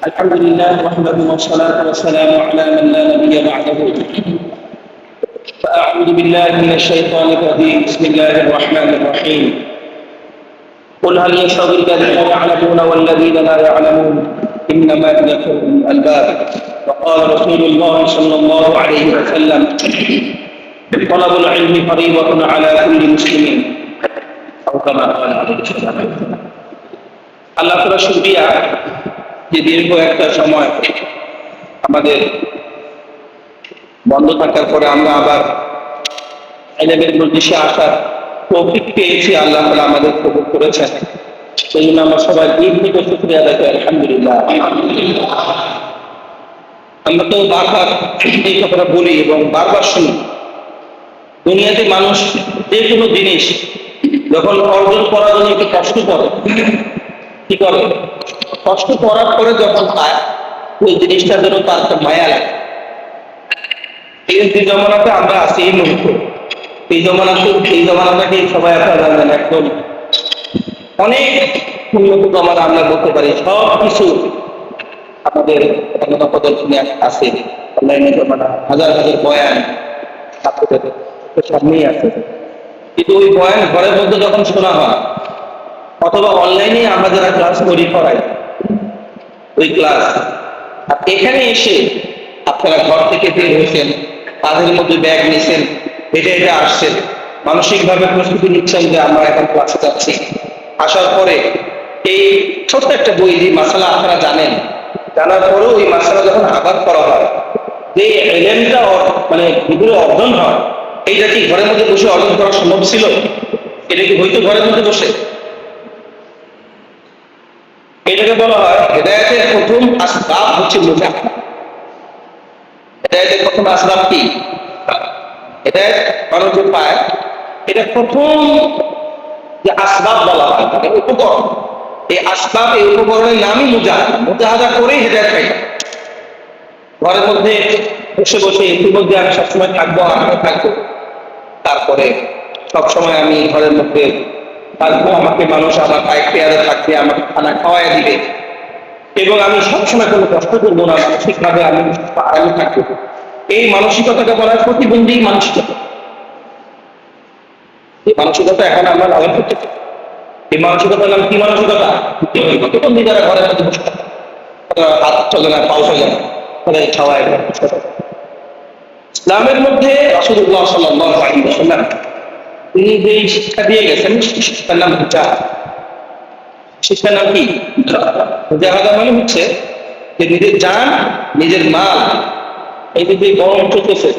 الحمد لله وحده والصلاة والسلام على من لا نبي بعده. فأعوذ بالله من الشيطان الرجيم. بسم الله الرحمن الرحيم. قل هل يستوي الذين يعلمون والذين لا يعلمون إنما هي أولو الألباب. وقال رسول الله صلى الله عليه وسلم طلب العلم فريضة على كل مسلم أو كما قال عليه الصلاة والسلام. আল্লাহ তাআলার শুকরিয়া যে দীর্ঘ একটা সময় আমাদের বন্ধ থাকার পরে আমরা আবার ইলমের মজলিসে আসার তৌফিক পেয়েছি। আল্লাহ তাআলা আমাদের কবুল করেছেন, সেই জন্য আমরা সবাই দিন থেকে শুকরিয়া আদায় করি আলহামদুলিল্লাহ। আমরা তো বারবার এই কথাটা বলি এবং বারবার শুনি, দুনিয়াতে মানুষ যে কোনো জিনিস যখন অর্জন করার জন্য একটু কষ্ট করে, কি করে? কষ্ট করার পরে যখন পায় ওই জিনিসটার জন্য তার একটা মায়া লাগে। এই জমানাতে আমরা আছি, এই মুহূর্তে এই জমানাটাকে সবাই আপনারা জানেন একদম অনেক উন্নত জমানা আমরা বলতে পারি। সব কিছু আমাদের প্রদর্শনী আছে, অনলাইনে জমানা, হাজার হাজার বয়ান ছাত্রদের সামনেই আছে। কিন্তু ওই বয়ান ঘরের মধ্যে যখন শোনা হয় অথবা অনলাইনে আমরা যারা ক্লাস করি করাই ওই ক্লাস, আর এখানে এসে আপনারা ঘর থেকে বের হয়েছেন, তাদের মধ্যে ব্যাগ নিয়েছেন, হেঁটে হেঁটে আসছেন, মানসিকভাবে প্রস্তুতি নিচ্ছেন যে আমরা এখন ক্লাসে যাচ্ছি। আসার পরে এই ছোট্ট একটা বই যে মাসালা আপনারা জানেন, জানার পরেও ওই মাসালা যখন আবাদ করা হয়, যে এলেমটা মানে ভিতরে অর্জন হয়, এইটা কি ঘরের মধ্যে বসে অর্জন করা সম্ভব ছিল? এটা কি হয়তো ঘরের মধ্যে বসে? এটাকে বলা হয় হেদায়েতের প্রথম আসবাব হচ্ছে মুজাহাদা। হেদায়েতের প্রথম আসবাব কি? হেদায়েত মানুষ যে পায়, এটা প্রথম যে আসবাব বলা হয়, মানে উপকরণ, এই আসবাব, এই উপকরণের নামই মুজাহাদা। মুজাহাদা করেই হেদায়েত পাই। ঘরের মধ্যে বসে বসে ইতিমধ্যে আমি সবসময় থাকবো, আমিও থাকবো, তারপরে সবসময় আমি ঘরের মধ্যে থাকবো, আমাকে মানুষ আমার পায়ে পেয়ারে থাকবে, আমাকে খানা খাওয়াই দিবে এবং আমি সবসময় কোনো কষ্ট করবো না, মানসিকভাবে আমি আরামে থাকবো। এই মানসিকতাকে বলা হয় প্রতিবন্ধী মানসিকতা। এই মানসিকতা এখন আমরা লালন করতে চাই। এই মানসিকতার নাম কি মানসিকতা? প্রতিবন্ধী যারা ঘরের মধ্যে বসে থাকে, হাত চলে না, পাও চলে না, তাদের খাওয়ায়। ইসলামের মধ্যে রাসূলুল্লাহ সাল্লাল্লাহু আলাইহি ওয়াসাল্লাম তিনি যে শিক্ষা দিয়ে গেছেন, শিক্ষার নাম মুজাহাদা। শিক্ষার নাম কি? মুজাহাদা মানে হচ্ছে যে নিজের জান, নিজের মাল, এই যে গরম চলতেছে,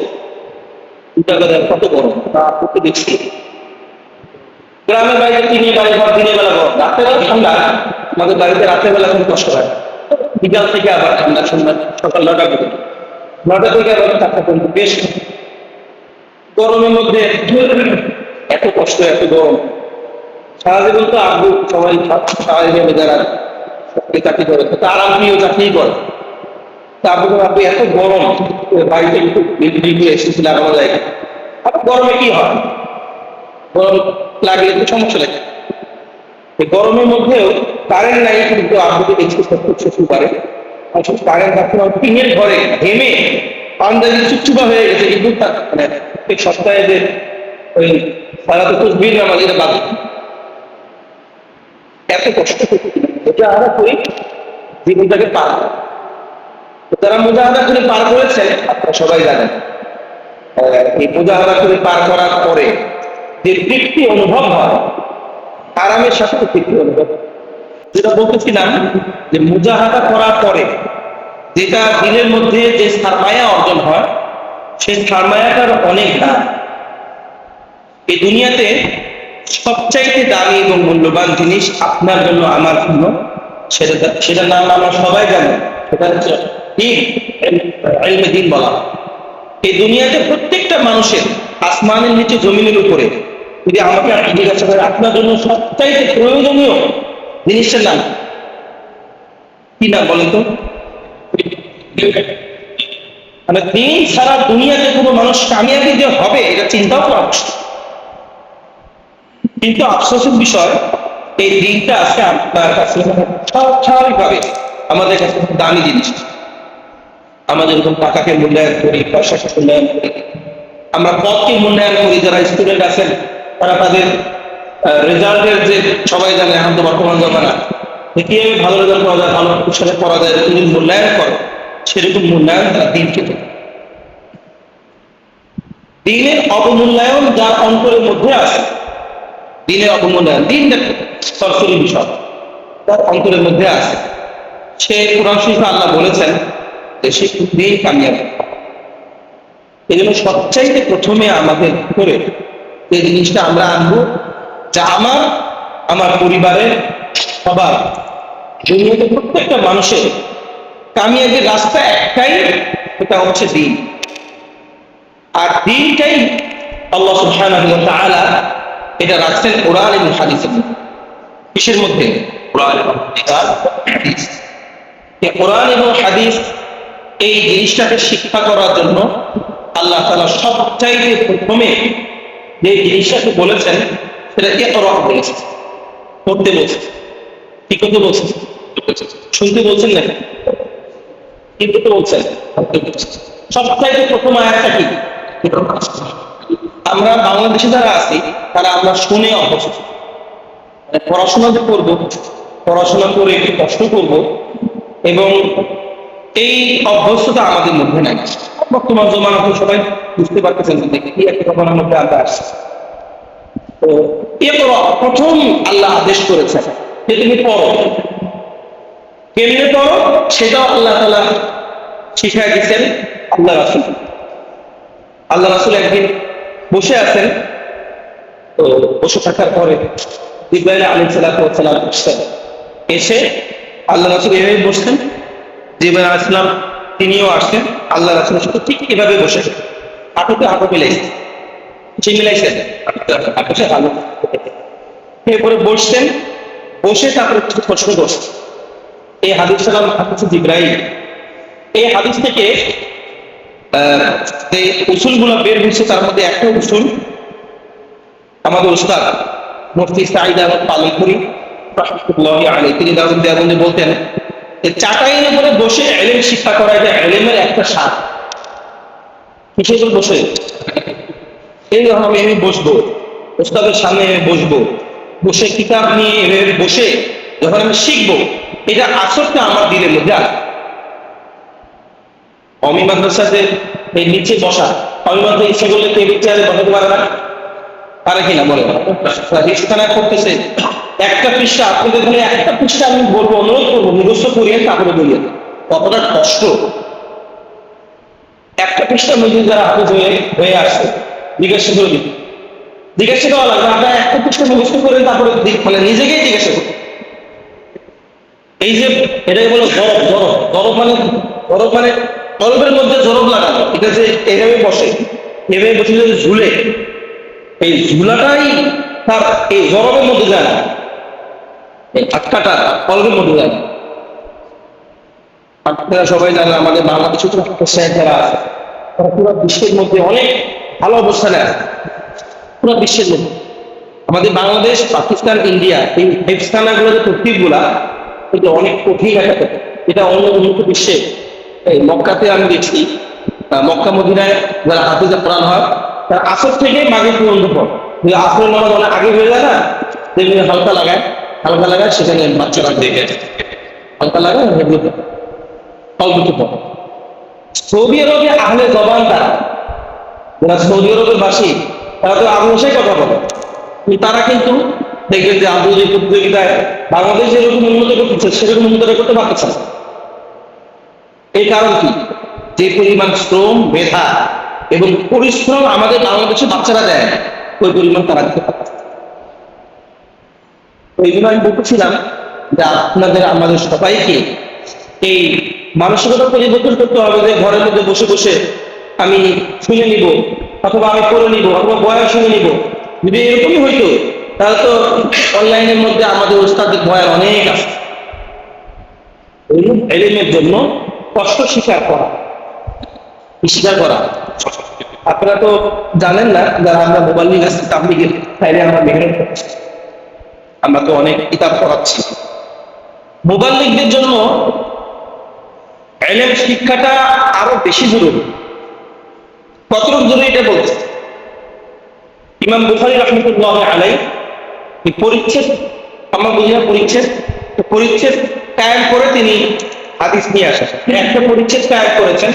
কত গরম তা করতে দেখছি। গ্রামের বাড়িতে দিনের বেলা গরম, রাতের বেলা ঠান্ডা। আমাদের বাড়িতে রাতের বেলা খুব কষ্ট হয়, বিকাল থেকে আবার ঠান্ডা, সন্ধ্যা সকাল 9টা পর্যন্ত, 9টা থেকে আবার 4টা পর্যন্ত বেশ গরমের মধ্যে এত কষ্ট, এত গরম। সারা জীবন তো আব্বু সবাই স্বাভাবিকভাবে যারা চাকরি করে তার আব্বুও চাকরি করে, তা আব্বু এত গরম, বাড়িতে একটু বিদ্যুৎ এসেছি লাগানো যায়। আর গরমে কি হয়? গরম লাগলে একটু সমস্যা লাগে। এই গরমের মধ্যেও কারেন্ট নাই, কিন্তু আব্বুকে দেখছি শ্বশুর পারে কারেন্ট থাকতে টিনের ঘরে ঘেমে পান্ডাজি চুপচুপা হয়ে গেছে, কিন্তু মানে এই সপ্তাহে যে ওই সালাতুল তাসবিহ নামাজ এটা বাদ, এত কষ্ট এটা আমরা করি জীবনটাকে পার। যারা মুজাহাদা করে পার করেছেন আপনারা সবাই জানেন, এই মুজাহাদা করে পার করার পরে যে তৃপ্তি অনুভব হয়, আরামের সাথে তৃপ্তি অনুভব, যেটা বলতেছিলাম যে মুজাহাদা করার পরে যেটা দিলের মধ্যে যে সারমায়া অর্জন হয়, সেই সারমায়াটার অনেক দাম। এই দুনিয়াতে সবচাইতে দামি এবং মূল্যবান জিনিস আপনার জন্য, আমার জন্য, সেটার নাম আমরা সবাই জানি, সেটা হচ্ছে ইলমে দ্বীন বলা। এই দুনিয়াতে প্রত্যেকটা মানুষের আসমানের নিচে জমিনের উপরে যদি আমাকে আপনি জিজ্ঞাসা করেন আপনার জন্য সবচাইতে প্রয়োজনীয় জিনিসটার নাম কি, নাম বলেন তো? মানে দিন ছাড়া দুনিয়াতে কোনো মানুষ কামিয়াবি যে হবে এটা চিন্তাও করা মুশকিল। কিন্তু আফসোসের বিষয় এই দিনটা আছে আপনার কাছে স্বাভাবিকভাবে আমাদের কাছে খুব দামি জিনিস। আমরা যেরকম টাকাকে মূল্যায়ন করি, পয়সাকে মূল্যায়ন করি, আমরা পদকে মূল্যায়ন করি। যারা স্টুডেন্ট আছেন তারা তাদের রেজাল্টের যে সবাই জানে এখন তো বর্তমান জমানা কিভাবে ভালো রেজাল্ট করা যায়, ভালো সাথে পড়া যায়, তুমি মূল্যায়ন করো, সেরকম মূল্যায়ন তারা দিনকে দেয়। দিনের অবমূল্যায়ন যার অন্তরের মধ্যে আছে, দিনের অবমূল্যায়ন, দিন সরাসরি বিষয় তার অন্তরের মধ্যে আছে, সে কোরআন শরীফে আল্লাহ বলেছেন যে সে দিন কামিয়াব। এই জন্য সবচাইতে প্রথমে আমাদের করে যে জিনিসটা আমরা আনবো, যা আমার পরিবারের সবার, দুনিয়াতে প্রত্যেকটা মানুষের কামিয়াবের রাস্তা একটাই, এটা হচ্ছে দিন। আর দিনটাই আল্লাহ সুবহানাহু ওয়া তাআলা এটা রাখছেন কোরআন এবং হাদিসের মধ্যে। কিসের মধ্যে? কোরআন এবং হাদিস। কোরআন এবং হাদিস এই জিনিসটাকে শিক্ষা করার জন্য আল্লাহ তাআলা সবচাইতে প্রথমে যে জিনিসটাকে বলেছেন সেটা ইকরা বলেছেন, পড়তে বলছেন। কি করতে বলছেন? শুনতে বলছেন না, কি করতে বলছেন? সবচাইতে প্রথম আয়াতটা কি? আমরা বাংলাদেশে যারা আছি তারা আমরা শুনে অভ্যস্ত, মানে পড়াশোনা যে করবো, পড়াশোনা করে একটু কষ্ট করব, এবং এই অভ্যস্ততা আমাদের মধ্যে নাই। বর্তমান জমানাতে সবাই বুঝতে পারতেছেন যে কি একটা ঘটনার মধ্যে আমরা আসছি। তো ইকরা প্রথম আল্লাহ আদেশ করেছেন যে তুমি পড়ো। কেমনে পড়ো সেটাও আল্লাহ তাআলা শিখিয়ে দিয়েছেন আল্লাহ রাসূল। আল্লাহ রাসূল একদিন বসে আছেন, তো বসে থাকার পরে জিবরাইল আলাইহিস সালাম এসে আল্লাহ রাসূল এভাবে বসতেন, জিবরাইল আলাইহিস সালাম তিনিও আসছেন, আল্লাহ রাসূলের সাথে ঠিক এভাবে বসে হাঁটুতে হাঁটু মিলাইছেন, মিলাইছেন হাঁটুতে হাঁটু, এরপরে বসছেন, বসে তারপরে কিছু প্রশ্ন করছেন। এই হাদিস সালাম হাদিস জিবরাইল, এই হাদিস থেকে যে উসুলগুলো বের হয়েছে তার মধ্যে একটা উসুল আমাদের উস্তাদ মুফতি সাঈদ আহমদ পালনপুরি রাহমাতুল্লাহি আলাইহি তিনি দেওবন্দে বলতেন যে চাটাইয়ের উপরে বসে ইলম শিক্ষা করা এটা ইলমের একটা স্বাদ। কিসের উপর বসে? এই আমি বসবো, উস্তাদের সামনে বসবো, বসে কিতাব নিয়ে বসে যখন আমি শিখবো, এটা আসরটা আমার দিলের মধ্যে আসবে। অমি মাদ্রাসাতে এই নিচে বসা, অমি মাদ্রাসা ইচ্ছা করলে টেবিল চেয়ারে বসাতে পারে না, পারে কিনা বলে? রিস্তানা করতেছে একটা পৃষ্ঠা, আপনাদের এখানে একটা পৃষ্ঠা আমি বলবো, অনুরোধ করবো মুখস্থ করিয়ে তারপরে বলিয়ে, কতটা কষ্ট। একটা পৃষ্ঠা মধ্যে যারা হাফেজ হয়ে আসছে জিজ্ঞাসা করে দিন, জিজ্ঞাসা করা লাগবে আপনার একটা পৃষ্ঠা মুখস্থ করে তারপরে মানে নিজেকেই জিজ্ঞাসা করুন। এই যে এটাই বলো জরব, জরব জরব মানে জরব মানে জরবের মধ্যে জরব লাগানো, এটা যে এভাবে বসে, এভাবে বসে যদি ঝুলে, এই ঝুলাটাই তার এই জরবের মধ্যে যায় না, এই আটকাটা কলবের মধ্যে যায় না। আপনারা সবাই জানেন আমাদের বাংলাদেশে যারা আছে তারা পুরো বিশ্বের মধ্যে অনেক ভালো অবস্থানে আছে, পুরো বিশ্বের মধ্যে। আমাদের বাংলাদেশ, পাকিস্তান, ইন্ডিয়া এই হেফস্থানাগুলো যে তরতিবগুলা এটা অনেক কঠিন একটা, এটা অন্য উন্নত বিশ্বে এই মক্কাতে আমি দেখছি, মক্কা মদিনায় যারা হাফেজে কোরআন হয় তার আসর থেকে মাগরিব পর্যন্ত পর, আসরের নামাজ অনেক আগে হয়ে যায় না, যেগুলো হালকা লাগায় সেখানে বাচ্চারা দেখে হালকা লাগায় অল্প পর। সৌদি আরবে আহলে জবান তারা, যারা সৌদি আরবের বাসী তারা তো আরবি ভাষায় কথা বলে, তারা কিন্তু দেখবেন যে আন্তর্জাতিক প্রতিযোগিতায় বাংলাদেশ যেরকম উন্নত করতেছে সেরকম উন্নত করতে পারতেছে না। এই কারণ কি? যে পরিমাণ শ্রম, মেধা এবং পরিশ্রম আমাদের বাংলাদেশের বাচ্চারা দেয় ওই পরিমাণ তারা দিতে পারছে। ওই জন্য আমি বলতেছিলাম যে আপনাদের আমাদের সবাইকে এই মানসিকতা পরিবর্তন করতে হবে যে ঘরের মধ্যে বসে বসে আমি শুনে নিব অথবা আমি করে নিব অথবা বয়ান শুনে নিব। যদি এরকমই হইতো তাহলে তো অনলাইনের মধ্যে আমাদের ওস্তাদের বয়ান অনেক আছে। এলিমের জন্য কষ্ট স্বীকার করা, আপনারা তো জানেন না, যারা আমরা মোবাইল আসছি তাবলিগের সাইডে আমরা মেহনত করছি, আমরা তো অনেক কিতাব পড়াচ্ছি। মোবাল্লিগদের জন্য ইলম শিক্ষাটা আরো বেশি জরুরি। কতটুকু জরুরি এটা বলছে ইমাম বুখারী রাহমাতুল্লাহ আলাইহি এই পরিচ্ছেদ, আমরা বুঝি না পরিচ্ছেদ, তো পরিচ্ছেদ কায়েম করে তিনি হাদিস নিয়ে আসেন। একটা পরিচ্ছেদ কায়েম করেছেন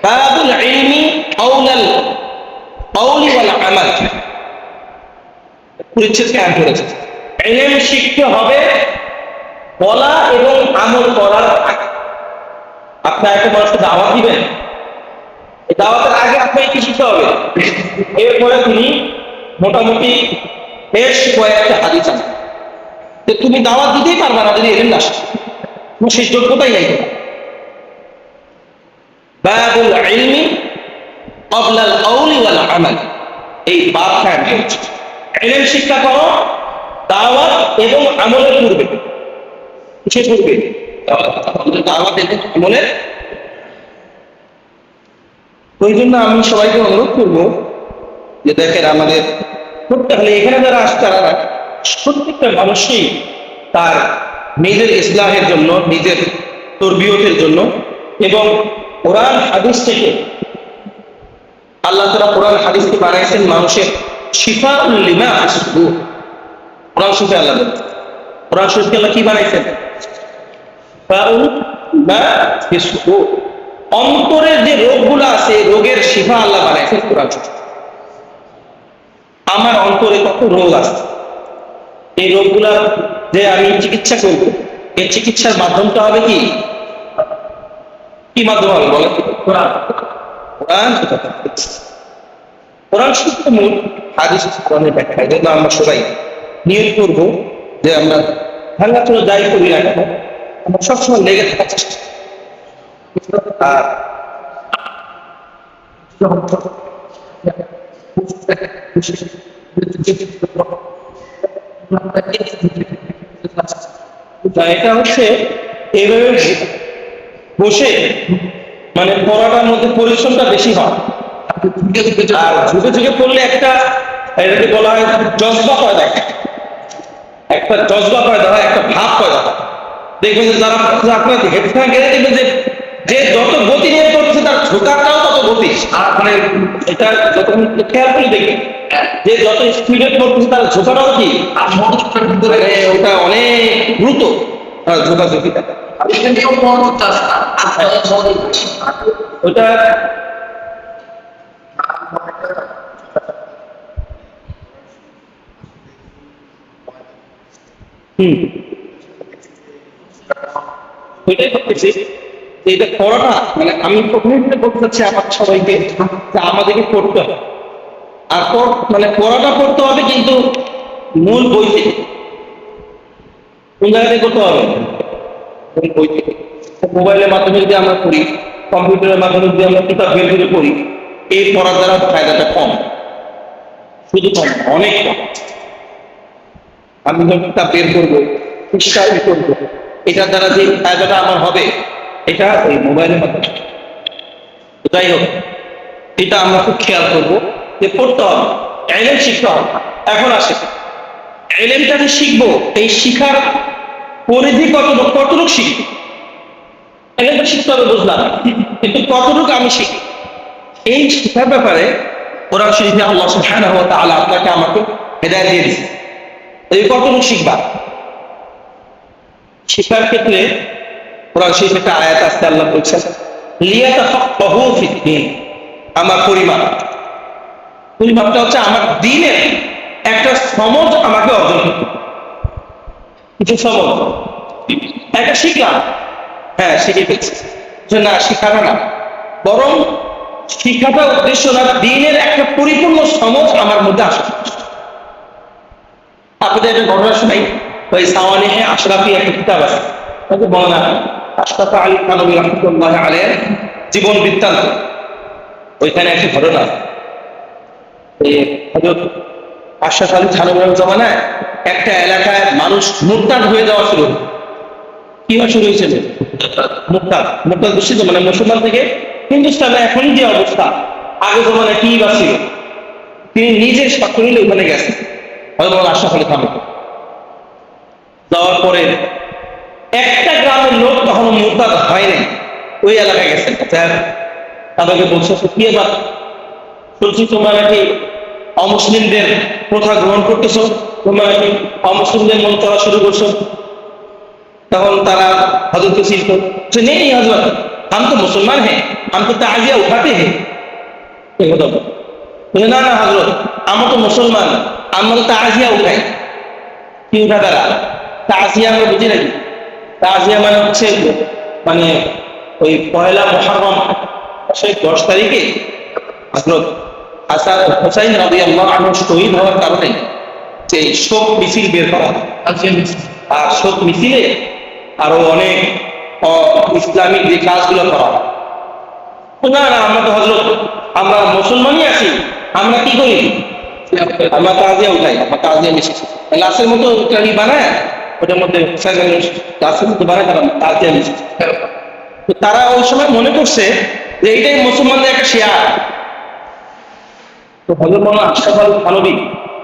বাবুল ইলমি আউলাল কওলি ওয়াল আমাল, পরিচ্ছেদ কায়েম করেছেন ইলম শিখতে হবে বলা এবং আমল করার আগে। আপনি একটা মানুষকে দাওয়াত দিবেন, এই দাওয়াতের আগে আপনাকে কি শিখতে হবে? এরপরে তিনি মোটামুটি বেশ কয়েকটা হাদিস আছে যে তুমি দাওয়াত দিতেই পারবা না যদি এলেন না, তোমার সেই যোগ্যতাই নাই। বাবুল ইলমি ক্বাবলাল কওলি ওয়াল আমাল, এই বাব কায়েম করেছে। ইলম শিক্ষা করো দাওয়াত এবং আমলের পূর্বে। কিসের পূর্বে? দাওয়াত এবং আমলের। ওই জন্য আমি সবাইকে অনুরোধ করবো যে দেখেন আমাদের তাহলে এখানে যারা আসছে তারা প্রত্যেকটা মানুষই তার নিজের ইসলামের জন্য, নিজের তরবিয়তের জন্য এবং কোরআন হাদিস থেকে, আল্লাহ তাআলা কোরআন হাদিসকে বানাইছেন মানুষের শিফাউল লিমা ফিস সুদূর। কোরআন শরীফে আল্লাহ বলেন, কোরআন শরীফকে আল্লাহ কি বানাইছেন? শিফাউল লিমা ফিস সুদূর, অন্তরের যে রোগগুলো আছে রোগের শিফা আল্লাহ বানাইছেন কোরআন শরীফ। আমার অন্তরে কত রোগ আছে, এই রোগগুলা যে আমি চিকিৎসা করব, এই চিকিৎসার মাধ্যমটা হবে কি? কি মাধ্যম হবে বলেন? কোরআন। কোরআন কোরআন শুদ্ধ মূল, হাদিস কোরআনের ব্যাখ্যা। এই জন্য আমরা সবাই নিয়োগ করবো যে আমরা ভাঙাচোরা যাই করি না কেন আমরা সবসময় লেগে থাকার চেষ্টা আর এটা হচ্ছে এইভাবে বসে মানে পড়াটার মধ্যে পরিশ্রমটা বেশি হয়, আর ঝুঁকে ঝুঁকে পড়লে একটা এটাকে বলা হয় জজবা পয়দা, একটা জজবা পয়দা হয়, একটা ভাব পয়দা হয়। দেখবেন যে যারা আপনার হেডফোন গেলে দেখবেন যে যে যত গতি নিয়ে পড়ছে তার ঝোঁকাটাও তত গতি। আর মানে এটা যতক্ষণ খেয়াল করে দেখবেন যে যত স্পিডে পড়তেছে তার ঝোঁকাটাও কি ওটা অনেক দ্রুত ঝোঁকা ঝুঁকিটা ওটা ওইটাই ভাবতেছি যে এটা পড়াটা মানে আমি প্রথমে বলতে চাচ্ছি আমার সবাইকে যে আমাদেরকে পড়তে হবে, আর মানে পড়াটা পড়তে হবে কিন্তু মূল বই থেকে। কোন জায়গা থেকে করতে হবে? বই থেকে। মোবাইলের মাধ্যমে যদি আমরা পড়ি, কম্পিউটারের মাধ্যমে যদি আমরা কিতাব বের করে পড়ি, এই পড়ার দ্বারা ফায়দাটা কম, শুধু কম অনেক কম। আমি যখন কিতাব বের করবো, পৃষ্ঠা বের করবো, এটার দ্বারা যে ফায়দাটা আমার হবে এটা ওই মোবাইলের মাধ্যমে। যাই হোক, এটা আমরা খুব খেয়াল করবো যে পড়তে হবে, ইলম শিখতে হবে। এখন আসে ইলমটা যে শিখবো, এই শিখার পরিধি কতটুকু শিখবো? ইলমটা শিখতে হবে বুঝলাম, কিন্তু কতটুকু আমি শিখি এই শিখার ব্যাপারে কোরআন শরীফে আল্লাহ সুবহানাহু ওয়া তাআলা আপনাকে আমাকে হেদায়েত দিয়ে দিয়েছে। এই কতটুকু শিখবা শিখার ক্ষেত্রে কোরআন শরীফে একটা আয়াত আছে, আল্লাহ বলছেন লিয়াতাফাক্কাহু ফিদ্দীন। আমার পরিমাপটা হচ্ছে আমার দ্বীনের একটা সমঝ আমাকে অর্জন করতে হবে। কিছু সমঝ একটা শিখলাম, হ্যাঁ শিখে ফেলছি, না শিখানো না, বরং শিখাটা উদ্দেশ্য না, দ্বীনের একটা পরিপূর্ণ সমঝ আমার মধ্যে আসে। আপনাদের একটা ঘটনা শোনাই, ওই সাওয়ানিহে আশরাফি একটা কিতাব আছে, মৌলানা আশরাফ আলী থানভী রাহমাতুল্লাহ আলাইহির জীবন বৃত্তান্ত। ওইখানে একটা ঘটনা, হযরত আশরাফ আলী থানভীর জমানায় একটা এলাকায় মানুষ মুরতাদ হয়ে যাওয়া শুরু। কি হওয়া শুরু হয়েছিল? মুরতাদ বুঝছি, মানে মুসলমান থেকে হিন্দুস্তানে এখন যে অবস্থা, আগে জমানায় কি বা ছিল, তিনি নিজে সক্রিয় ওখানে গেছেন হযরত আশরাফ আলী থানভী। যাওয়ার পরে একটা গ্রামের লোক তখন মুরতাদ হয় নাই, ওই এলাকায় গেছেন, স্যার তাদেরকে বলছে কি এবার শুনছি তোমরা নাকি অমুসলিমদের প্রথা গ্রহণ করতেছো, তোমরা নাকি অমুসলিমদের মন চলা শুরু করছো। তখন তারা হজরতকে চিনত যে নেই হজরত, हम तो मुसलमान हैं, हमको ताजिया उठाते हैं। না না হজরত, আমরা তো মুসলমান, আমরা তো তাজিয়া উঠাই। কি উঠা তারা? তাজিয়া আমরা বুঝি নাকি? তাজিয়া মানে হচ্ছে মানে ওই পয়লা মুহররম সেই 10 তারিখে হযরত হাসান হুসাইন রাদিয়াল্লাহু আনহু শহীদ হওয়ার কারণে যে শোক মিছিল বের করা হয়। আর শোক মিছিলে আরো অনেক ইসলামিক যে কাজগুলো করা হয়। না না আমরা তো হযরত আমরা মুসলমানই আছি, আমরা কি করি? আমরা তাজিয়া উঠাই, আমরা তাজিয়া মিছিল লাশের মতো ইত্যাদি বানায়, ওটার মধ্যে লাশের মতো বানায় তারা তাজিয়া মিছিল। তো তারা ওই সময় মনে করছে যে এইটাই মুসলমানদের একটা শেয়ার। তো হযরত মাওলানা আশরাফ আলী থানভী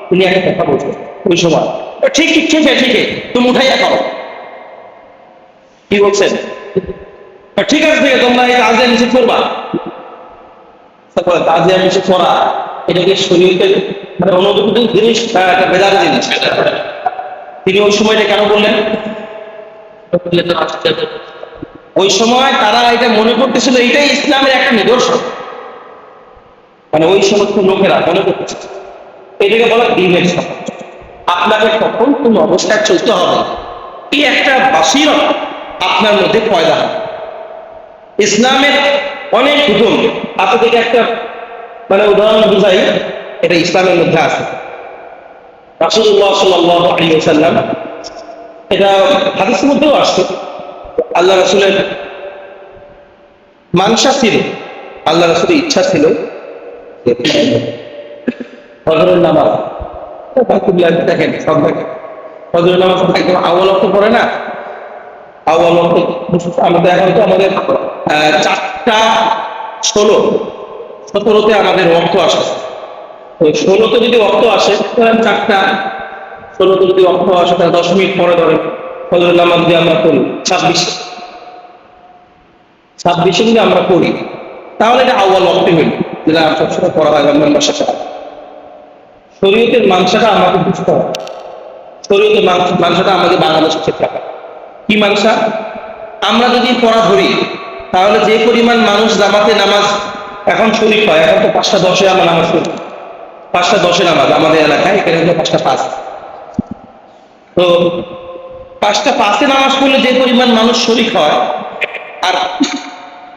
তিনি একটা কথা বলছেন ওই সময়, ঠিক ঠিক ঠিক আছে, ঠিক আছে তুমি উঠাইয়া করো। কি বলছেন? ঠিক আছে ঠিক আছে, তোমরা এই তাজিয়া মিছিল করবা। তারপরে তাজিয়া মিছিল করা এটাকে শরীয়তের মানে অনুমোদিত জিনিস, একটা বেদাত জিনিস। তিনি ওই সময়টা কেন বললেন? ওই সময় তারা এটা মনে করতেছিল এটাই ইসলামের একটা নিদর্শন, মানে ওই সমস্ত লোকেরা মনে করতেছে এটাকে বলা দ্বীনের সমাজ। আপনাকে কখন কোন অবস্থায় চলতে হবে এই একটা বাসিরত আপনার মধ্যে পয়দা হয়। ইসলামের অনেক হুকুম আপনাদেরকে একটা মানে উদাহরণ বুঝাই, এটা ইসলামের মধ্যে আছে। রাসূলুল্লাহ সাল্লাল্লাহু আলাইহি ওয়াসাল্লাম, এটা হাদিসের মধ্যেও আসছে, আল্লাহ রাসূলের মানসা ছিল, আল্লাহ রাসূলের ইচ্ছা ছিল ফজরের নামাজ দেখেন সব দেখেন ফজরের নামাজ একদম আউয়াল ওয়াক্ত পড়ে না, আউয়াল ওয়াক্ত আমাদের এখন তো আমাদের 4:16 আমাদের ওয়াক্ত আসে। তো 16তে যদি ওয়াক্ত আসে তাহলে 4:16তে যদি ওয়াক্ত আসে তাহলে 10 মিনিট পরে ধরে ফজরের নামাজ যদি আমরা পড়ি 26 যদি আমরা পড়ি তাহলে এটা আউয়াল ওয়াক্তে হইল, যেটা সবসময় পড়া হয় রমজান মাসে। শরীয়তের মানসাটা আমাকে বুঝতে হবে। শরীয়তের মানসাটা আমাদের বাংলাদেশের ক্ষেত্রে কি মানসা? আমরা যদি পড়া ধরি তাহলে যে পরিমাণ মানুষ জামাতে নামাজ এখন শরীক হয়, এখন তো 5:10 আমরা নামাজ পড়ি, 5:10 নামাজ আমাদের এলাকায়, এখানে হলো 5:05। তো 5:05 নামাজ পড়লে যে পরিমাণ মানুষ শরীক হয়, আর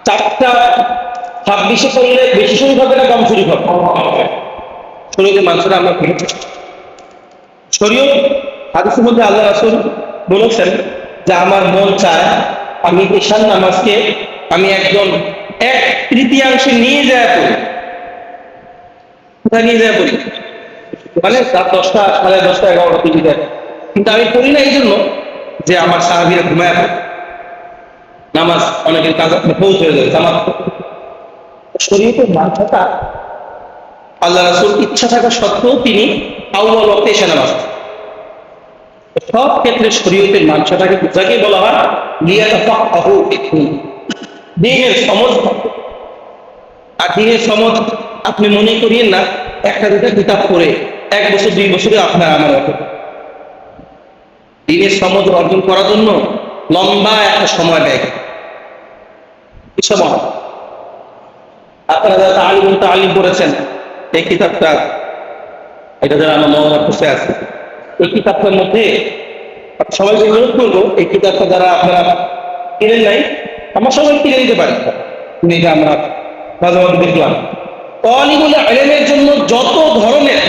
4:26 করলে বেশি শরীক হবে না কম শরীক হবে? শরীরের মানসাটা আমরা ভেঙে শরীয়ত হাদিসের মধ্যে আল্লাহ রাসূল বলেছেন যে আমার মন চায় আমি ঈশার নামাজকে আমি একজন 1/3 নিয়ে যায় পড়ি। কোথায় নিয়ে যায় পড়ি? মানে রাত 10টা, 10:30, 11টা দিকে যায়, কিন্তু আমি পড়ি না এই জন্য যে আমার সাহাবীরা ঘুমায় পড়ে, নামাজ অনেকের কাজ পৌঁছে হয়ে যায় জামাত। শরীয়তের মানসাটা আল্লাহ রাসূল ইচ্ছা থাকা সত্ত্বেও তিনি আউয়াল ওয়াক্তে এশা নামাজ। সব ক্ষেত্রে শরীয়তের মানসাটাকে যাকে বলা হয় লিয়াতাফাক্কাহু ফিদ্দীন, দ্বীনের সমঝ। আর দ্বীনের সমঝ আপনি মনে করিয়েন না একটা দুটা কিতাব পড়ে 1 বছর 2 বছরে আপনার আমার হবে। দ্বীনের সমঝ অর্জন করার জন্য লম্বা একটা সময় ব্যয়। কি সময়? আপনারা যারা তালিম করেছেন এই কিতাবটা, এটা যারা আমার মনে বসে আছে, এই কিতাবটার মধ্যে সবাইকে অনুরোধ করবো এই কিতাবটা যারা আপনারা কিনেন নাই, আমরা সবাই কিনে নিতে পারি। এটা আমরা মাঝে মাঝে দেখলাম তালিবুল ইলমের জন্য যত ধরনের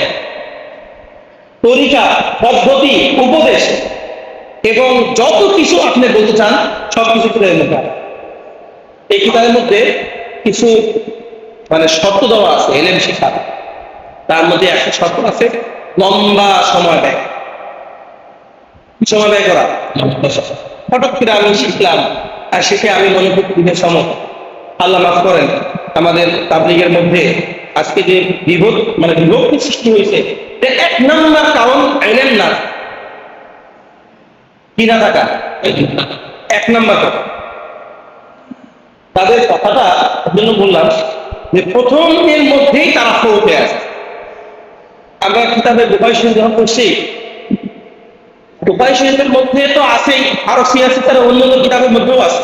তরিকা, পদ্ধতি, উপদেশ এবং যত কিছু আপনি বলতে চান সবকিছু কিতাবের মধ্যে। এই কিতাবের মধ্যে কিছু মানে শর্ত দেওয়া আছে ইলম শিক্ষা, তার মধ্যে একটা শর্ত আছে লম্বা সময় ব্যয়। সময় ব্যয় করা, হঠাৎ করে আমি শিখলাম আর শিখে আমি মনে করি দিনের সময়। আল্লাহ মাফ করেন, আমাদের তাবলীগের মধ্যে আজকে যে বিভক্তি সৃষ্টি হয়েছে, 1 নম্বর কারণ ইলম না, কি না থাকা, 1 নম্বর। তাদের কথাটা জন্য বললাম যে প্রথম এর মধ্যেই তারা ফৌতে আছে। আমরা কিতাবে বুখারী শরীফ যখন পড়ছি, বুখারী শরীফের মধ্যে তো আছেই, আরো সিয়াসি তারা অন্য কিতাবের মধ্যেও আছে।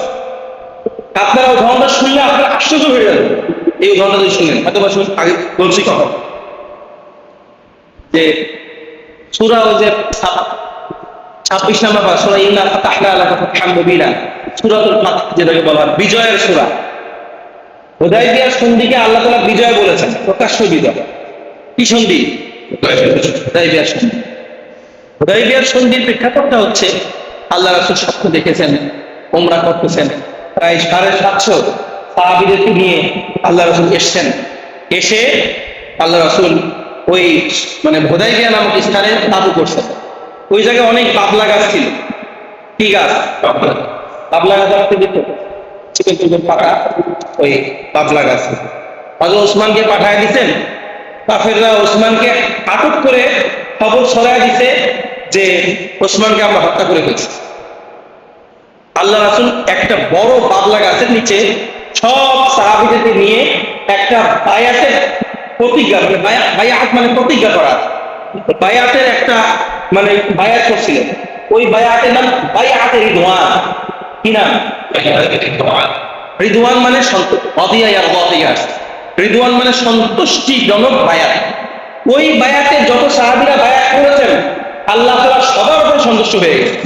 আপনারা উদাহরণটা শুনলে আপনারা আশ্চর্য হয়ে যাবেন। এই উদাহরণটা যদি শুনেন, হয়তো বা আগে বলছি কখন যে সূরা ওই যে 26 নম্বর বা সূরা ইন্না ফাতাহনা লাকা ফাতহাম মুবিনা, সূরাতুল ফাতহ যেটাকে বলা হয় বিজয়ের সূরা। হুদায়বিয়ার সন্ধিকে আল্লাহ তাআলা বিজয় বলেছেন, প্রকাশ্য বিজয়। কি সন্ধি? হুদায়বিয়ার সন্ধি। হুদায়বিয়ার সন্ধির প্রেক্ষাপটটা হচ্ছে আল্লাহ রাসূল স্বপ্ন দেখেছেন, উমরা করতেছেন, প্রায় 750 সাহাবীদেরকে নিয়ে আল্লাহ রাসূল এসেছেন। এসে আল্লাহ রাসূল ওই মানে হুদায়বিয়া নামক স্থানে তাবু করছেন। ওই জায়গায় অনেক বাবলা গাছ ছিল। কি গাছ? বাবলা গাছ আপনি দিত চিকন চিকন পাতা, ওই বাবলা গাছ। হযরত ওসমানকে পাঠায় দিতেন, কাফেররা ওসমানকে আটক করে খবর ছড়ায় দিতে যে ওসমানকে আমরা হত্যা করে ফেলছি। আল্লাহ রাসূল একটা বড় বাবলা গাছের নিচে সব সাহাবীদেরকে নিয়ে একটা বায়াতের প্রতিজ্ঞা, মানে বায়াত মানে প্রতিজ্ঞা করা, বায়াতের একটা মানে বায়াত করছিলেন। ওই বায়াতের নাম বায়াতে রিদওয়ান। কি নাম? রিদওয়ান মানে রিদওয়ান মানে সন্তুষ্টিজনক বায়াত। ওই বায়াতে যত সাহাবীরা বায়াত করেছেন আল্লাহ তাআলা সবার উপর সন্তুষ্ট হয়ে গেছে।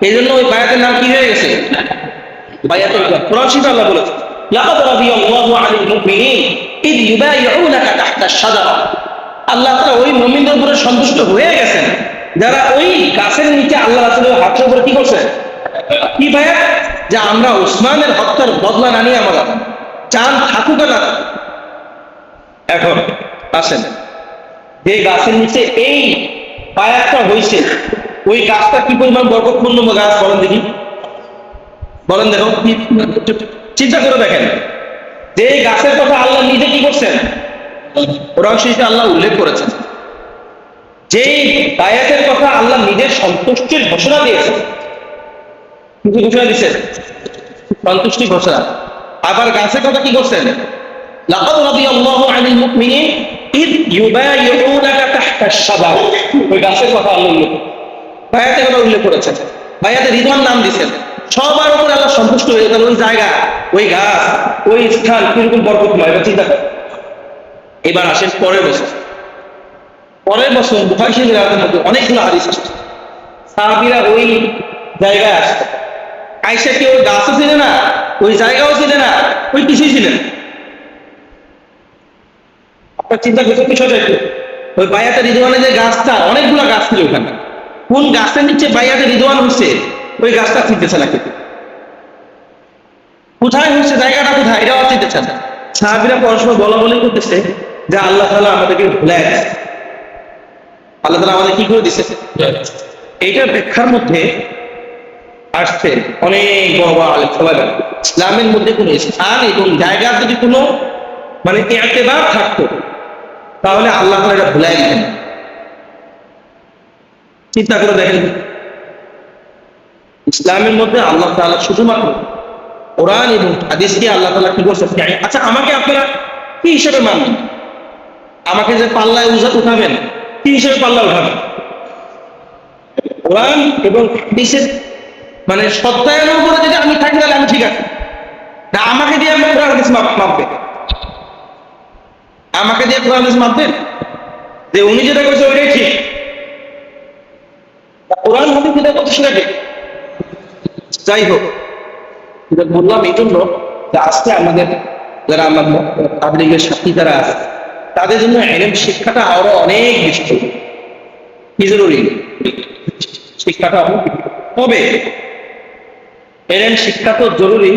এই জন্য ওই বায়াতের নাম কি হয়ে গেছে? বায়াতুল রিদওয়ান। কোরআন শরীফে আল্লাহ বলেছেন লাকাদ রাদিয়াল্লাহু আনিল মুমিনিন ইয ইউবাইউনাকা তাহতাশ শাজারা। আল্লাহ তাআলা ওই মুমিনদের উপরে সন্তুষ্ট হয়ে গেছেন যারা ওই গাছের নিচে আল্লাহ রাসূলের হাতের উপরে কি করছে? কি বায়াত? যে আমরা ওসমানের হত্যার বদলা না নিয়ে আমরা চাঁদ থাকুক না। এখন আসেন, যে গাছের নিচে এই বায়াতটা হয়েছে, ওই গাছটা কি পরিমাণ বরকতপূর্ণ গাছ বলেন দেখি, বলেন দেখো, চিন্তা করে দেখেন। যে গাছের কথা আল্লাহ নিজে কি করছেন? কোরআন শরীফে আল্লাহ উল্লেখ করেছেন। যে বায়াতের কথা আল্লাহ নিজের সন্তুষ্টির ঘোষণা দিয়েছেন। কিন্তু ঘোষণা দিচ্ছেন সন্তুষ্টি ঘোষণা। আবার গাছের কথা কি করছেন? লাকাদ রাদিয়াল্লাহু আনিল মুমিনিন ইয ইউবাইউনাকা তাহতাশ শাজারা। ওই গাছের কথা আল্লাহ উল্লেখ, বায়াতের কথা উল্লেখ করেছেন, বায়াতে রিদওয়ান নাম দিয়েছেন। সবার উপর আল্লাহ সন্তুষ্ট হয়ে গেলেন। ওই জায়গা, ওই গাছ, ওই স্থান কিরকম বরকতময়, এটা চিন্তা করেন। এবার আসেন পরের বছর। পরের বছর বুখারী শরীফের মধ্যে অনেকগুলো হাদিস আসছে, সাহাবীরা ওই জায়গায় আসছে। আয়েশা কি ওই গাছও ছিল না, ওই জায়গাও ছিল না, ওই কিছুই ছিলেন। আপনার চিন্তা করছেন বিষয়টা একটু। ওই বায়াতে রিদওয়ানের যে গাছটা, অনেকগুলো গাছ ছিল ওখানে। কোন গাছের নিচে বায়াতে রিদওয়ান হচ্ছে ওই গাছটা চিনতেছে না কিন্তু। কোথায় হচ্ছে, জায়গাটা কোথায়, এটাও চিনতেছে না। সাহাবীরা পরস্পর বলা বলি করতেছে যে আল্লাহ তাআলা আমাদেরকে ভুলে গেছে, আল্লাহ তাআলা আমাদের কি করে দিচ্ছে। এইটার ব্যাখ্যার মধ্যে আসছে অনেক বড় বড় আলেম সবাই। ইসলামের মধ্যে কোনো স্থান এবং জায়গার যদি কোনো মানে এতেবার থাকতো তাহলে আল্লাহ তাআলা এটা ভুলাই দিতেন। চিন্তা করে দেখেন, ইসলামের মধ্যে আল্লাহ তাআলা শুধুমাত্র কোরআন এবং হাদিসকে আল্লাহ তাআলা কি করছেন। আচ্ছা, আমাকে আপনারা কি হিসেবে মানবেন? আমাকে যে পাল্লায় উঠাবেন, কি হিসেবে পাল্লা উঠাবেন? কোরআন এবং হাদিসের মানে সত্যায়নের উপরে যদি আমি থাকি তাহলে আমি ঠিক আছে না। আমাকে দিয়ে আমি কোরআন হাদিস মাপবে, আমাকে দিয়ে কোরআন হাদিস মাপবেন যে উনি যেটা করেছে ওইটাই ঠিক, কোরআন হাদিস যেটা করছে সেটা ঠিক। যাই হোক, বললাম এই জন্য যে আজকে আমাদের যারা আমার তাবলীগের সাথী যারা আছে তাদের জন্য ইলম শিক্ষাটা আরো অনেক বেশি কি জরুরি, শিক্ষাটা হবে। ইলম শিক্ষা তো জরুরি।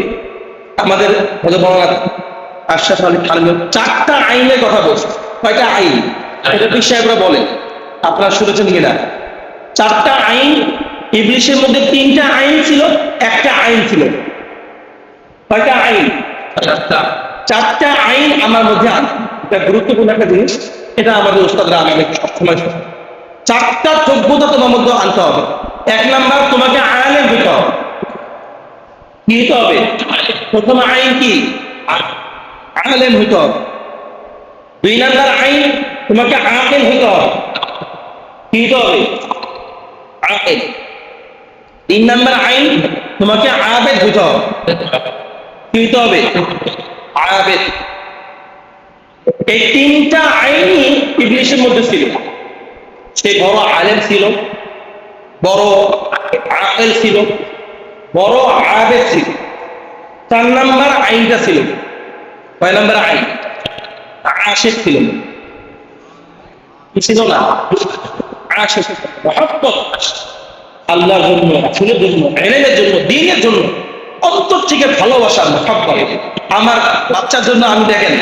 আমাদের আশরাফ আলী থানভী 4টা আইনের কথা বলছে। কয়টা আইন? এটা পীর সাহেবরা বলেন, আপনারা শুনেছেন কিনা? 4টা আইন। ইবলিসের মধ্যে 3টা আইন ছিল, একটা আইন ছিল। কয়টা আইন? 4টা আইন আমার মধ্যে আছে। এটা গুরুত্বপূর্ণ একটা জিনিস, এটা আমাদের উস্তাদরা আমাদের সবসময় 4টা যোগ্যতা তোমার মধ্যে আনতে হবে। 1 নাম্বার, তোমাকে আলেম হতে হবে। কি হতে হবে? প্রথম আইন কি? আলেম হইতে হবে। 2 নাম্বার আইন, তোমাকে আকেল হইতে হবে। কি হতে হবে? আকেল। 3 নাম্বার আইন, তোমাকে আবেদ হইতে হবে। কি হইতে হবে? আবেদ। এই 3টা আইনই ইবলিসের মধ্যে ছিল। সে বড় আলেম ছিল, বড় আকেল ছিল, বড় আবেদ ছিল। 4 নাম্বার আইনটা ছিল, কয় নাম্বার আইন? আশিক ছিল। কি ছিল না? আশিক, মহব্বত, আল্লাহর জন্য, রাসূলের জন্য, ইলমের জন্য, দ্বীনের জন্য অন্তর থেকে ভালোবাসা, মহব্বত। আমার বাচ্চার জন্য আমি দেখেন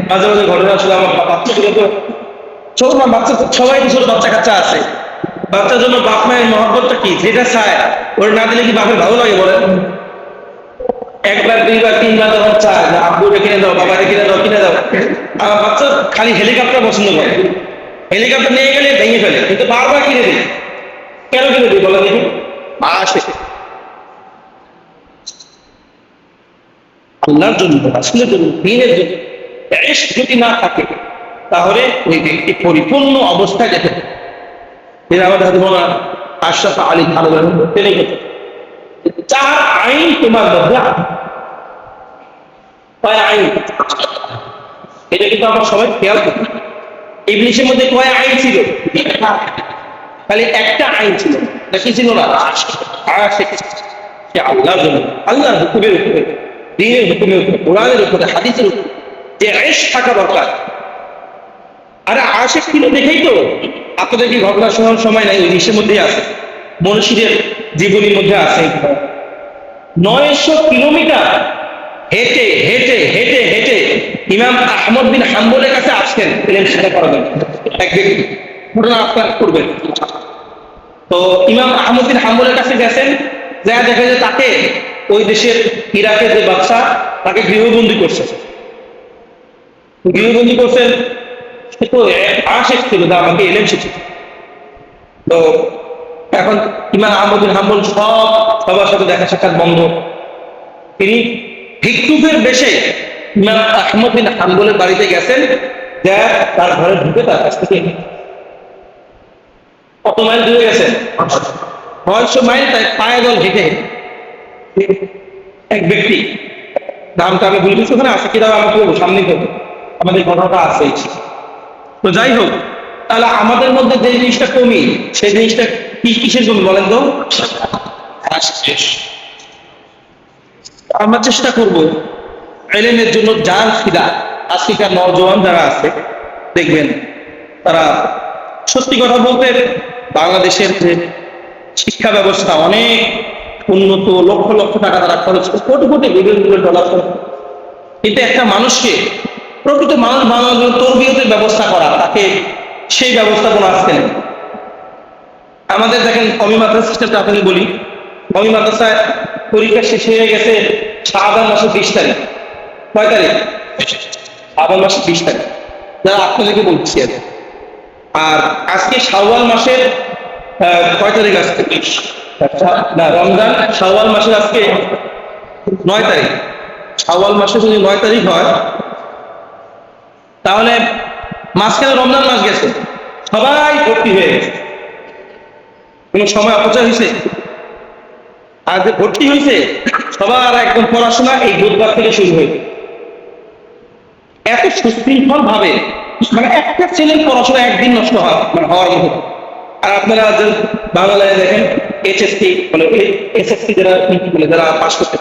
মাঝে মাঝে ঘটনা আসলে আমার বাচ্চাগুলো তো ছোট না, বাচ্চা সবাই ছোট বাচ্চা কাচ্চা আছে। বাচ্চার জন্য বাপ মায়ের মহব্বতটা কি? যেটা চায় ওরা না দিলে কি বাপের ভালো লাগে বলেন? একবার, দুইবার, তিনবার যখন চায় যে আব্বুরে কিনে দাও, বাবারে কিনে দাও, কিনে দাও, আমার বাচ্চা খালি হেলিকপ্টার পছন্দ করে। হেলিকপ্টার নিয়ে গেলে ভেঙে ফেলে, কিন্তু বারবার কিনে দিই। কেন কিনে দিই বলেন দেখি? আসে আল্লাহর জন্য, রাসূলের জন্য, দ্বীনের জন্য ইশক যদি না থাকে তাহলে ওই ব্যক্তি পরিপূর্ণ অবস্থায় যেতে পারে। এর আমাদের হাতে বলা আশরাফ আলী থানভী বলতে গেছে 4 আইন তোমার মধ্যে আছে। কয় আইন? এটা কিন্তু আমরা সবাই খেয়াল করি। ইবলিসের মধ্যে কয় আইন ছিল? খালি একটা আইন ছিল। কি ছিল না? আশিক। সে আল্লাহর জন্য, আল্লাহর হুকুমের উপরে, দ্বীনের হুকুমের উপরে, কোরআনের উপরে, হাদিসের উপরে যে ইশক থাকা দরকার। আরে আশিক ছিল দেখেই তো আপনাদের কি ঘটনা শোনার সময় নাই, ওই ইসের মধ্যেই আছে, মনীষীদের জীবনীর মধ্যে আছে। 900 কিলোমিটার হেঁটে হেঁটে হেঁটে হেঁটে ইমাম আহমদ বিন হাম্বলের কাছে আসছেন ইলম শিক্ষা করার জন্য। এক ব্যক্তি ঘটনা আপনার করবেন। তো ইমাম আহমদ বিন হাম্বলের কাছে গেছেন, যা দেখা যায় তাকে ওই দেশের ইরাকের যে বাদশা তাকে গৃহবন্দী করছে। গৃহবন্দী করছেন, সে তো আশিক ছিল যে আমাকে ইলম শিখছে। তো এখন ইমাম আহমদ বিন হাম্বল সবার সাথে দেখা সাক্ষাৎ বন্ধ। তিনি ভিক্ষুকের বেশে ইমাম আহমদ বিন হাম্বলের বাড়িতে গেছেন, যা তার ঘরে ঢুকে তার কাছ থেকে কত মাইল দূরে গেছেন? 900 মাইল, তাই পায়ে দল হেঁটে এক ব্যক্তি, নামটা আমি ভুলে গেছি, ওখানে আছে কিনা আমাকে সামনে করবো, আমাদের ঘটনাটা আছে। তো যাই হোক, তাহলে আমাদের মধ্যে যে জিনিসটা কমি, সেই জিনিসটা কিসের কমি বলেন তো? আমরা চেষ্টা করব ইলমের জন্য জান ফিদা। আজকের নওজোয়ান যারা আছে দেখবেন তারা সত্যি কথা বলতে বাংলাদেশের যে শিক্ষা ব্যবস্থা অনেক উন্নত, লক্ষ লক্ষ টাকা তারা খরচ করে, কোটি কোটি $1 খরচ করে। কিন্তু একটা মানুষকে প্রকৃত মানুষ বানানোর জন্য তরবিয়তের ব্যবস্থা করা, তাকে সেই ব্যবস্থাপনা আসতে নেই। আমাদের দেখেন কমি মাদ্রাসা সিস্টেমটা আপনাকে বলি। কমি মাদ্রাসায় পরীক্ষা শেষ হয়ে গেছে শাবান মাসের 20 তারিখ। কয় তারিখ? শাবান মাসের 20 তারিখ, যারা আপনাদেরকে বলছি। আর আজকে শাওয়াল মাসের কয় তারিখ? আজকে না, রমজান শাওয়াল মাসের আজকে 9 তারিখ। শাওয়াল মাসে যদি 9 তারিখ হয়, তাহলে মাঝখানে রমজান মাস গেছে, সবাই ভর্তি হয়ে গেছে। কোন সময় অপচয় হয়েছে? আর যে ভর্তি হয়েছে সবার একদম পড়াশোনা এই বুধবার থেকে শুরু হয়েছে, এত সুশৃঙ্খল ভাবে। মানে একটা ছেলের পড়াশোনা একদিন নষ্ট হওয়ার মতো। আর আপনারা যে বাংলায় দেখেন এইচএসসি মানে এসএসসি যারা পাস করতে,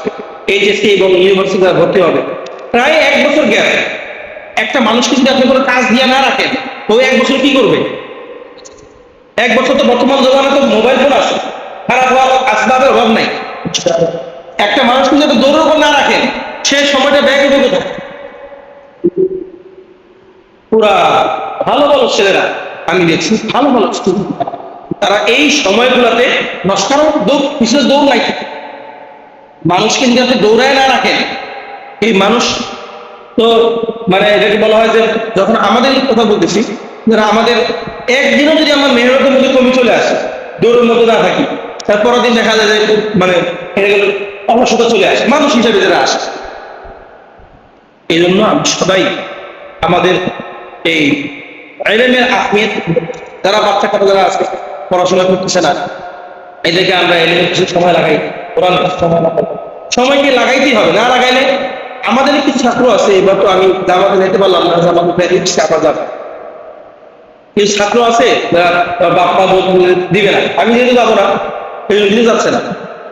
এইচএসসি এবং ইউনিভার্সিটি যারা ভর্তি হবে, প্রায় 1 বছর গ্যাপ। একটা মানুষকে যদি আপনি কোনো কাজ দিয়ে না রাখেন, ওই 1 বছর কি করবে? 1 বছর তো বর্তমান জমানায় তো মোবাইল ফোন আছে, খারাপ হওয়ার আসবাবের অভাব নাই। একটা মানুষকে যদি দৌড়ের উপর না রাখেন, সে সময়টা ব্যয় করবে কোথায়? পুরা ভালো ভালো ছেলেরা আমি দেখছি, ভালো ভালো স্টুডেন্ট, তারা এই সময়গুলোতে নষ্ট বিশেষ দৌড় নাই। মানুষকে যদি আপনি দৌড়ায় না রাখেন, এই মানুষ তো মানে এটাকে বলা হয় যে, যখন আমাদের কথা বলতেছি, যারা আমাদের একদিনও যদি আমার মেহনতের মধ্যে কমে চলে আসে, দৌড়ের মধ্যে না থাকি, তারপরের দিন দেখা যায় যে মানে অলসতা চলে আসে, মানুষ হিসেবে যারা আসে। এই জন্য আমি সবাই আমাদের এই ইলমের আহমিয়ত, যারা বাচ্চা কাচ্চা যারা আজকে পড়াশোনা করতেছে না, এদেরকে আমরা ইলমে কিছু সময় লাগাই, কোরআন সময় লাগাই, সময়কে লাগাইতেই হবে, না লাগাইলে আমাদের কিছু ছাত্র আছে, এবার তো আমি জামাতে যেতে পারলাম না, জামাতে চাপা যাবে, কিছু ছাত্র আছে বাপ মা দিবে না, আমি যেহেতু যাবো না, সেই জন্য যাচ্ছে না,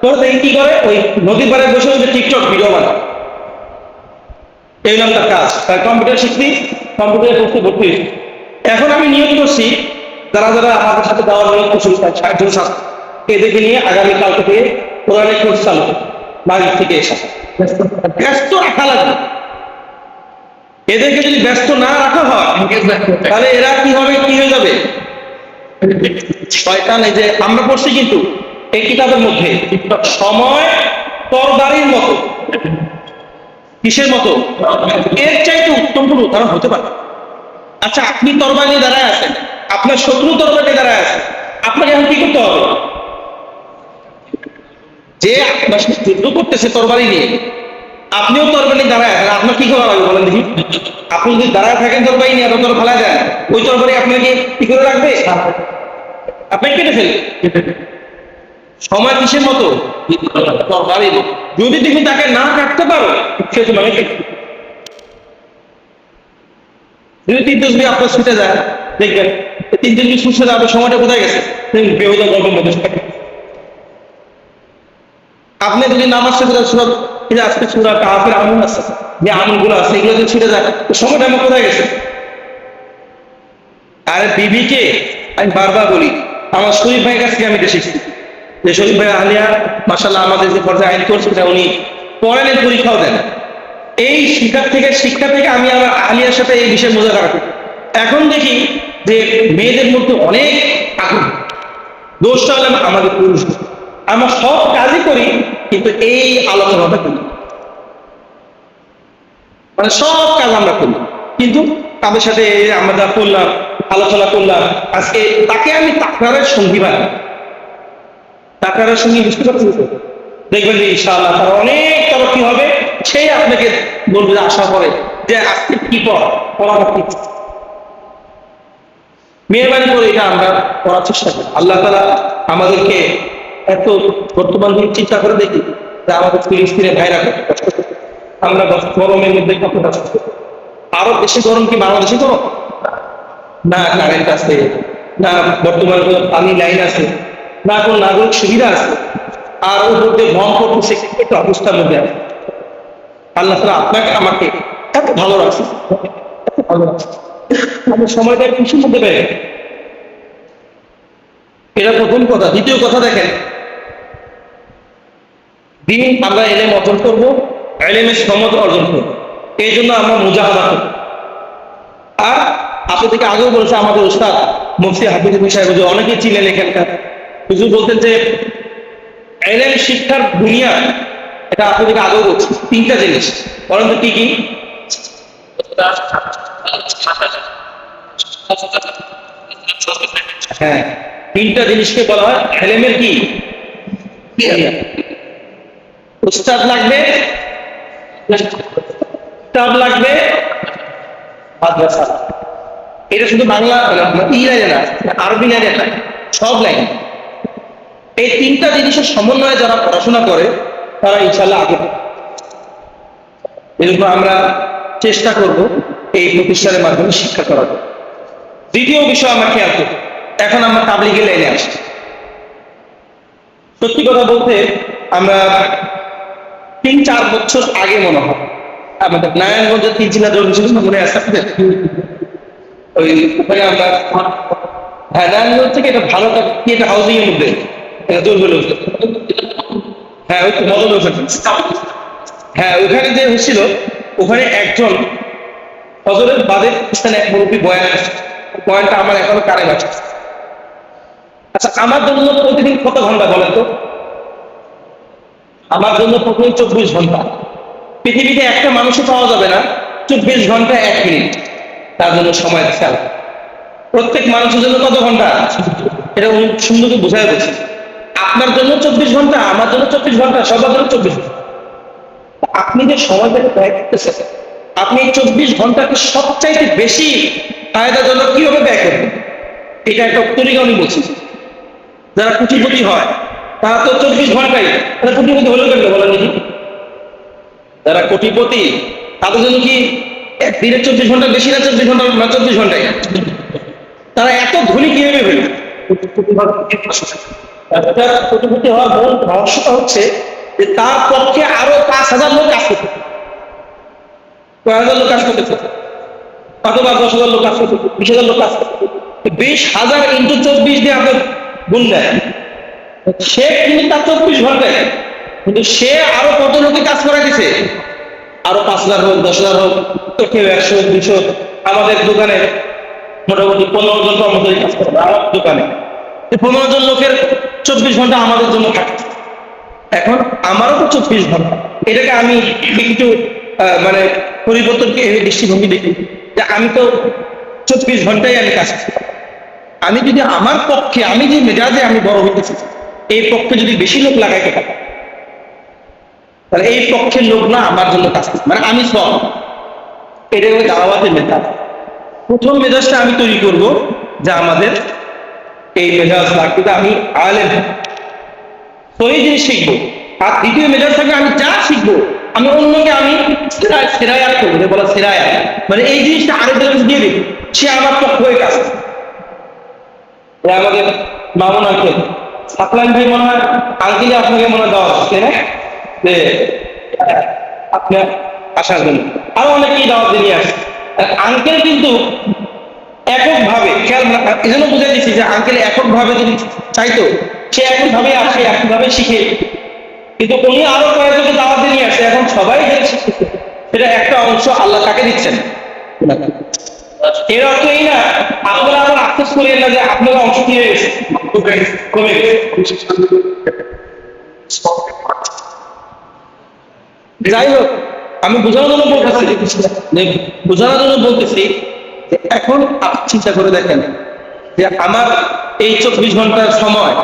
তো কি করে ওই নদীর পাড়ে বসে ওই টিকটক ভিডিও বানায়, এই নাম তার কাজ। তার কম্পিউটার শিখবি, কম্পিউটারে পড়তে ভর্তি হয়েছি। এখন আমি নিয়োগ করছি, যারা যারা আমাদের সাথে দেওয়ার নিয়োগ করছি 60 জন ছাত্র, এদেরকে নিয়ে আগামীকাল থেকে কোরআনের কোর্স চালু মাঝে থেকে এসে ব্যস্ত রাখা লাগবে। এদেরকে যদি ব্যস্ত না রাখা হয় তাহলে এরা কি হবে, কি হয়ে যাবে, শয়তান। এই যে আমরা পড়ছি কিন্তু এই কিতাবের মধ্যে সময় তরবারির মতো, কিসের মতো, এর চাইতে উত্তম কোনো উদাহরণ হতে পারে। আচ্ছা, আপনি তরবারি নিয়ে দাঁড়ায় আছেন, আপনার শত্রু তরবারি নিয়ে দাঁড়ায় আছে, আপনাকে এখন কি করতে হবে? যে আপনার সাথে যুদ্ধ করতেছে তরবারি নিয়ে, আপনিও তরবারি নিয়ে দাঁড়ায় আছেন, আপনার কি করা লাগবে বলেন দেখি? আপনি যদি দাঁড়ায় থাকেন তরবারি নিয়ে, আপনার ফেলা দেন, ওই তরবারি আপনাকে কি করে রাখবে? আপনাকে কেটে ফেলবে। সময় কিসের মতো, তরবারির মতো। যদি তুমি তাকে না কাটতে পারো, সে তোমাকে যদি 3 তসবি আপনার ছুটে যায়, দেখবেন 3 তসবি ছুটে যাবে, সময়টা কোথায় গেছে? বেহুদা গল্পের মধ্যে। আপনি যদি নামাজ শেখে সুরত, আজকে সুরা কাফের আমল আছে, যে আমলগুলো আছে এগুলো যদি ছুটে যায়, সময়টা আমার কোথায় গেছে? আর বিবিকে আমি বারবার বলি, আমার শরীফ ভাইয়ের কাছ থেকে আমি এটা শিখছি, যে শরীফ ভাই আলিয়া মাশাআল্লাহ আমাদের যে পর্যায়ে আইন কোর্স, উনি পড়েন, পরীক্ষাও দেন। এই শিক্ষা থেকে আমি আমার আলিয়ার সাথে এই বিষয়ে মোজাকারা করি। এখন দেখি যে মেয়েদের মধ্যে অনেক আগ্রহ, দোষটা হলাম আমাদের পুরুষ। আমরা সব কাজই করি কিন্তু এই আলোচনাটা করি, মানে সব কাজ আমরা করি কিন্তু তাদের সাথে আমরা করলাম, আলোচনা করলাম, আজকে তাকে আমি তাকরারের সঙ্গী বানাই, তাকরারের সঙ্গী, বুঝতে পারছেন? দেখবেন যে ইনশাআল্লাহ তার অনেক তরক্কি হবে। সেই আপনাকে বলবে, আশা করে যে আজকে কি পড়াটা কি, মেহরবানি করে এটা আমরা করার চেষ্টা করি। আল্লাহ তাআলা আমাদেরকে এত, বর্তমান দিন চিন্তা করে দেখি যে আমাদের ফিলিস্তিনের ভাইরা কত কষ্ট করছে, আমরা গরমের মধ্যে কত কষ্ট করছি। আরো বেশি গরম কি বাংলাদেশে গরম? না কারেন্ট আছে, না বর্তমানে কোনো পানি লাইন আছে, না কোনো নাগরিক সুবিধা আছে, আর ওর মধ্যে ভ্রম করতেছে একটা অবস্থার মধ্যে আছে। আল্লাহ তাআলা আপনাকে আমাকে এত ভালো রাখছে, এত ভালো রাখছে, আমি সময়টা খুশির মধ্যে পেয়ে। এটা প্রথম কথা। দ্বিতীয় কথা দেখেন, দিন আমরা ইলম অর্জন করবো, ইলমের সনদ অর্জন করবো, এই জন্য আমরা মুজাহাদা করব। আর আপনাদেরকে আগেও বলেছে আমাদের উস্তাদ মুফতি হাফিজুল সাহেব, যে অনেকেই চিনেন এখানকার হুজুর, বলতেন যে ইলম শিক্ষার দুনিয়া, এটা আপনাদেরকে আগেও বলছি, 3টা জিনিস। বলেন তো কি কি? হ্যাঁ, 3টা জিনিসকে বলা হয় ইলমের কি? উস্তাদ লাগবে, কিতাব লাগবে, মাদ্রাসা। এটা শুধু বাংলা ই লাইনে না, আরবি লাইনে না, সব লাইনে। এই 3টা জিনিসের সমন্বয়ে যারা পড়াশোনা করে তারা ইনশাআল্লাহ আগে। এজন্য আমরা চেষ্টা করব এই প্রতিষ্ঠানের মাধ্যমে শিক্ষা করার। দ্বিতীয় বিষয় আমরা খেয়াল করব, এখন আমরা তাবলীগের লাইনে আসছি। সত্যি কথা বলতে আমরা 3-4 বছর আগে মনে হয় আমাদের নারায়ণগঞ্জের 3 জেলা জন্য মনে আছে ওই ওখানে আমরা, হ্যাঁ নারায়ণগঞ্জ থেকে এটা ভালো কি একটা হাউজিং এর মধ্যে হ্যাঁ ওই মদন, হ্যাঁ ওখানে যে হচ্ছিল, ওখানে একজন ফজরের বাদের স্থানে এক মুরব্বী বয়ান আছে, বয়ানটা আমার এখনো কানে বাজে। আচ্ছা, আমার জন্য প্রতিদিন কত ঘন্টা বলেন তো? আমার জন্য প্রতিদিন 24 ঘন্টা। পৃথিবীতে একটা মানুষও পাওয়া যাবে না 24 ঘন্টা 1 মিনিট তার জন্য সময় খেয়াল। প্রত্যেক মানুষের জন্য কত ঘন্টা? এটা সুন্দর বোঝায় বলছি। আপনার জন্য 24 ঘন্টা, আমার জন্য 24 ঘন্টা, সবার জন্য 24 ঘন্টা। আপনি যে সময়টাকে ব্যয় করতেছেন, আপনি এই 24 ঘন্টাকে সবচাইতে বেশি ফায়দাজনক কিভাবে ব্যয় করবেন, এটা একটা তরিকা আমি বলছি। যারা কোটিপতি হয় তারা তো 24 ঘন্টাই, তারা কোটিপতি হলো কেন বলেন দেখি? যারা কোটিপতি তাদের জন্য কি একদিনে 24 ঘন্টা বেশি না 24 ঘন্টা না 24 ঘন্টায়? তারা এত ধনী কিভাবে হইল? একটা কোটিপতি হওয়ার মূল রহস্যটা হচ্ছে যে তার পক্ষে আরো 5,000 লোক কাজ করতে, কয় হাজার লোক কাজ করতেছে, অথবা 10,000 লোক কাজ করতে, 20,000 লোক কাজ করতে, 20,000 ইন্টু 24 দিয়ে আপনার গুণ দেয়। সে কিন্তু তার 24 ঘন্টায়, কিন্তু সে আরো কত লোকে কাজ করে দিছে, আরো 5,000 হোক, 10,000 হোক, তো কেউ 100, 200। আমাদের দোকানে মোটামুটি 15 জন কর্মচারী কাজ করে আমার দোকানে। 15 জন লোকের 24 ঘন্টা আমাদের জন্য থাকে। এখন আমারও তো 24 ঘন্টা, এটাকে আমি একটু মানে পরিবর্তনকে দৃষ্টিভঙ্গি দেখি যে আমি তো 24 ঘন্টায় আমি কাজ করি। আমি যদি আমার পক্ষে, আমি যে মেজাজে আমি বড় হইতেছি, এই পক্ষে যদি বেশি লোক লাগাইতে পারি, তাহলে এই পক্ষের লোক না আমার জন্য কাজ করছে, মানে আমি সব। এটা হলো দাওয়াতের মেজাজ। প্রথম মেজাজটা আমি তৈরি করব যে আমাদের এই মেজাজ থাকতে আমি আলেম সহি জিনিস শিখবো। আর দ্বিতীয় মেজাজ থাকে আমি যা শিখবো আমি অন্যকে আমি সেরায়াত করবো, বলা সেরায়াত, মানে এই জিনিসটা আরেকজনের কাছে দিয়ে দিই, সে আমার পক্ষ হয়ে কাজ করে। আমাদের মামুন আঙ্কেল সাকলাইন ভাই মনে হয় আঙ্কেলে আপনাকে মনে হয় দেওয়া হচ্ছে না যে আপনার আসার জন্য, আরো অনেকেই দাওয়াত নিয়ে আসে। আঙ্কেল কিন্তু এককভাবে খেয়াল, এই জন্য বুঝে দিচ্ছি যে আঙ্কেল এককভাবে যদি চাইতো সে এককভাবে আসে, এককভাবে শিখে, কিন্তু উনি আরো কয়েকজনকে দাওয়াত নিয়ে আসে। এখন সবাই যে শিখতেছে সেটা একটা অংশ আল্লাহ তাকে দিচ্ছেন। এর অর্থ এই না আপনারা আবার আফসোস করিয়েন না যে আপনারা অংশ কি হয়ে গেছে, কমে গেছে। যাই হোক, আমি বোঝানোর জন্য বলতেছি, বোঝানোর জন্য বলতেছি যে এখন আপনি চিন্তা করে দেখেন যে আমার এই 24 ঘন্টার সময়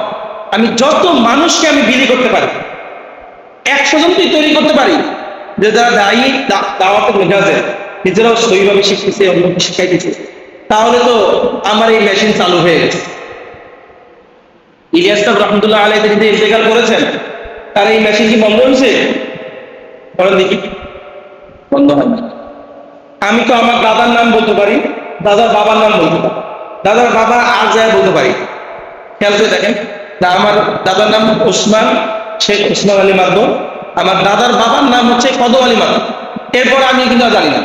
আমি যত মানুষকে আমি বিলি করতে পারি, 100 জনকে তৈরি করতে পারি যে যারা দায়ী দাওয়াতের মেজাজে নিজেরাও সহিভাবে শিখতেছে, অন্যকে শিখাইতেছে, তাহলে তো আমার এই মেশিন চালু হয়ে গেছে। ইলিয়াস সাহেব রহমতুল্লাহ আলাইহি তিনি ইন্তেকাল করেছেন, তার এই মেশিন কি বন্ধ হয়েছে? বলেন দেখি, বন্ধ হয় না। আমি তো আমার দাদার নাম বলতে পারি, দাদার বাবার নাম বলতে পারি, দাদার বাবা আর যায় বলতে পারি। খেয়াল করে দেখেন, আমার দাদার নাম ওসমান, শেখ ওসমান আলী মাদবর, আমার দাদার বাবার নাম হচ্ছে কদম আলী মাদবর, এরপর আমি কিন্তু জানি না।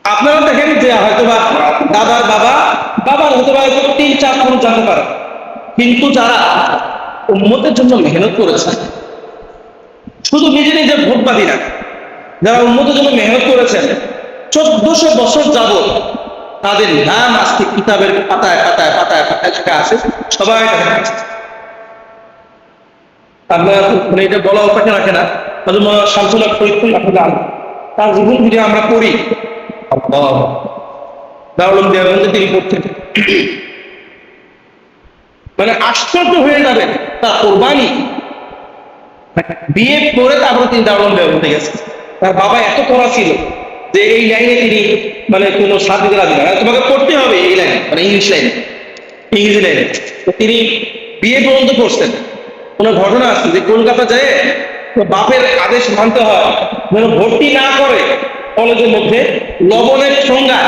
আপনারা দেখেন যে হয়তোবা দাদার বাবার হতে পারে 3-4 মানুষ জানতে পারে, কিন্তু যারা উম্মতের জন্য মেহনত করেছে, শুধু নিজে নিজের ভোটবাদী না, যারা উম্মতের জন্য মেহনত করেছেন 1400 বছর যাবত, তাদের নাম আজকে কিতাবের পাতায় পাতায় পাতায় পাতায় লেখা আছে, সবাই আপনার মানে এটা বলা অপেক্ষা রাখে না। শামসুল হক ফরিদপুর তার জীবন যদি আমরা পড়ি, দারুল দেওবন্দে তিনি পড়তেন, মানে আশ্চর্য হয়ে যাবেন তার কোরবানি। বিয়ে করে তারপরে তিনি দারুল দেওবন্দে গেছেন। তার বাবা এত পড়া ছিল যে এই লাইনে তিনি মানে কোনো সাথ দিতে রাজি না, তোমাকে পড়তে হবে এই লাইনে, মানে ইংলিশ লাইনে, ইংরেজি লাইনে। তো তিনি বিয়ে পর্যন্ত করছেন। কোনো ঘটনা আছে যে কলকাতা যায় বাপের আদেশ মানতে হয় যেন ভর্তি না করে কলেজের মধ্যে, লবণের সংজ্ঞা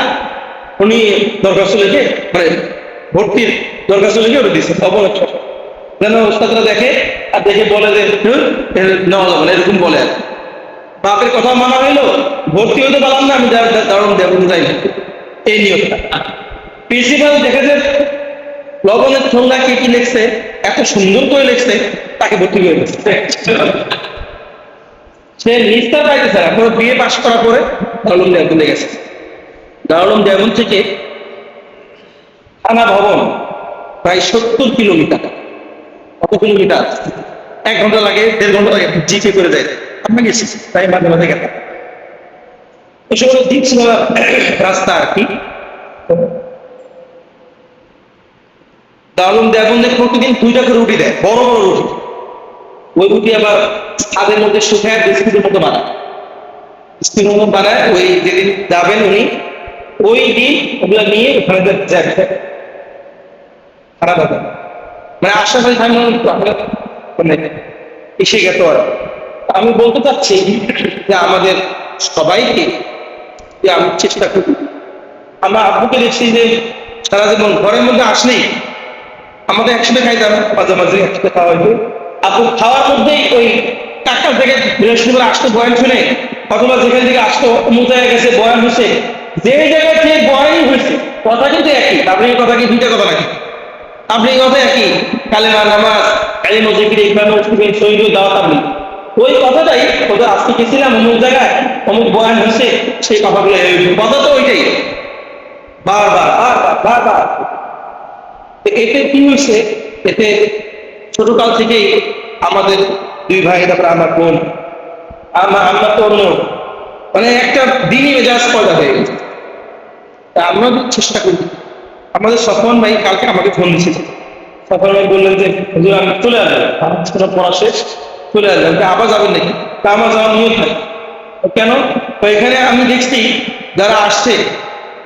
উনি দরখাস্ত লিখে, মানে ভর্তির দরখাস্ত লিখে ওটা দিচ্ছে লবণের সংজ্ঞা, যেন ওস্তাদরা দেখে আর দেখে বলে যে নেওয়া যাবে না, এরকম বলে। আর বাপের কথা মানা হইলো, ভর্তি হইতে পারলাম না, আমি দারুণ দেবন যাই, এই নিয়মটা। প্রিন্সিপাল দেখে যে লবণের সংজ্ঞা কে কি লিখছে, এত সুন্দর করে লিখছে, তাকে ভর্তি করে দিচ্ছে। সে নিস্তার পাইতেছে না, পুরো বিয়ে পাশ করার পরে দারুল দেওবন্দে গেছে। দারুল দেওবন্দ থেকে থানা ভবন প্রায় 70 কিলোমিটার। কত কিলোমিটার? 1 ঘন্টা লাগে, 1.5 ঘন্টা লাগে, জিপে করে যায়। আমি গেছি, তাই মাঝে মাঝে গেলাম। ওসব দিক ছিল রাস্তা আর কি। দারুন দেখুন যে প্রতিদিন 2টা করে রুটি দেয়, বড় বড় রুটি। ওই রুটি আবার ছাদের মধ্যে শুকায় বিস্কুটের মতো বানায়, বিস্কুটের মতো বানায়। ওই যেদিন যাবেন উনি, ওই দিন ওগুলো নিয়ে ওখানে যায় খারাপ হবে, মানে আশাবাদী আমি মানে এসে গেত আর। আমি বলতে চাচ্ছি যে আমাদের সবাইকে, যে আমি চেষ্টা করি। আমরা আব্বুকে দেখছি যে সারা জীবন ঘরের মধ্যে আসলেই আমাদের একসাথে খাইতাম, মাঝে মাঝে একসাথে খাওয়া হইতো। আপু খাওয়ার মধ্যেই ওই 4টা থেকে বৃহস্পতিবার আসতো বয়ান শুনে, অথবা যেখান থেকে আসতো অমুক জায়গায় গেছে বয়ান হয়েছে, যে জায়গায় থেকে বয়ানই হয়েছে কথা কিন্তু একই। তাবলীগের কথা কি 2টা কথা নাকি? তাবলীগের কথা একই, কালেমা, নামাজ, কালিমা, জিকির, ইকরাম, উসতিবিন, শহীদ, দাওয়াত, তাবলীগ। ওই কথাটাই ওদের আজকে গেছিলাম অমুক জায়গায়, অমুক বয়ান হয়েছে, সেই কথাগুলো কথা তো ওইটাই, বারবার বারবার বারবার। এতে কি হয়েছে, এতে ছোটকাল থেকেই আমাদের 2 ভাই, তারপরে আমার বোন, আমরা তো অন্য, মানে একটা দিনই মেজাজ পয়দা হয়ে গেছে। তা আমরা চেষ্টা করি। আমাদের সফন ভাই কালকে আমাকে ফোন দিয়েছিল। সফন ভাই বললেন যে হুজুর আমি চলে আসবো, আমার ছোট পড়া শেষ, চলে আসবেন। আবার যাবেন নাকি? তা আমার যাওয়ার নিয়ত নাই। কেন? তো এখানে আমি দেখছি যারা আসছে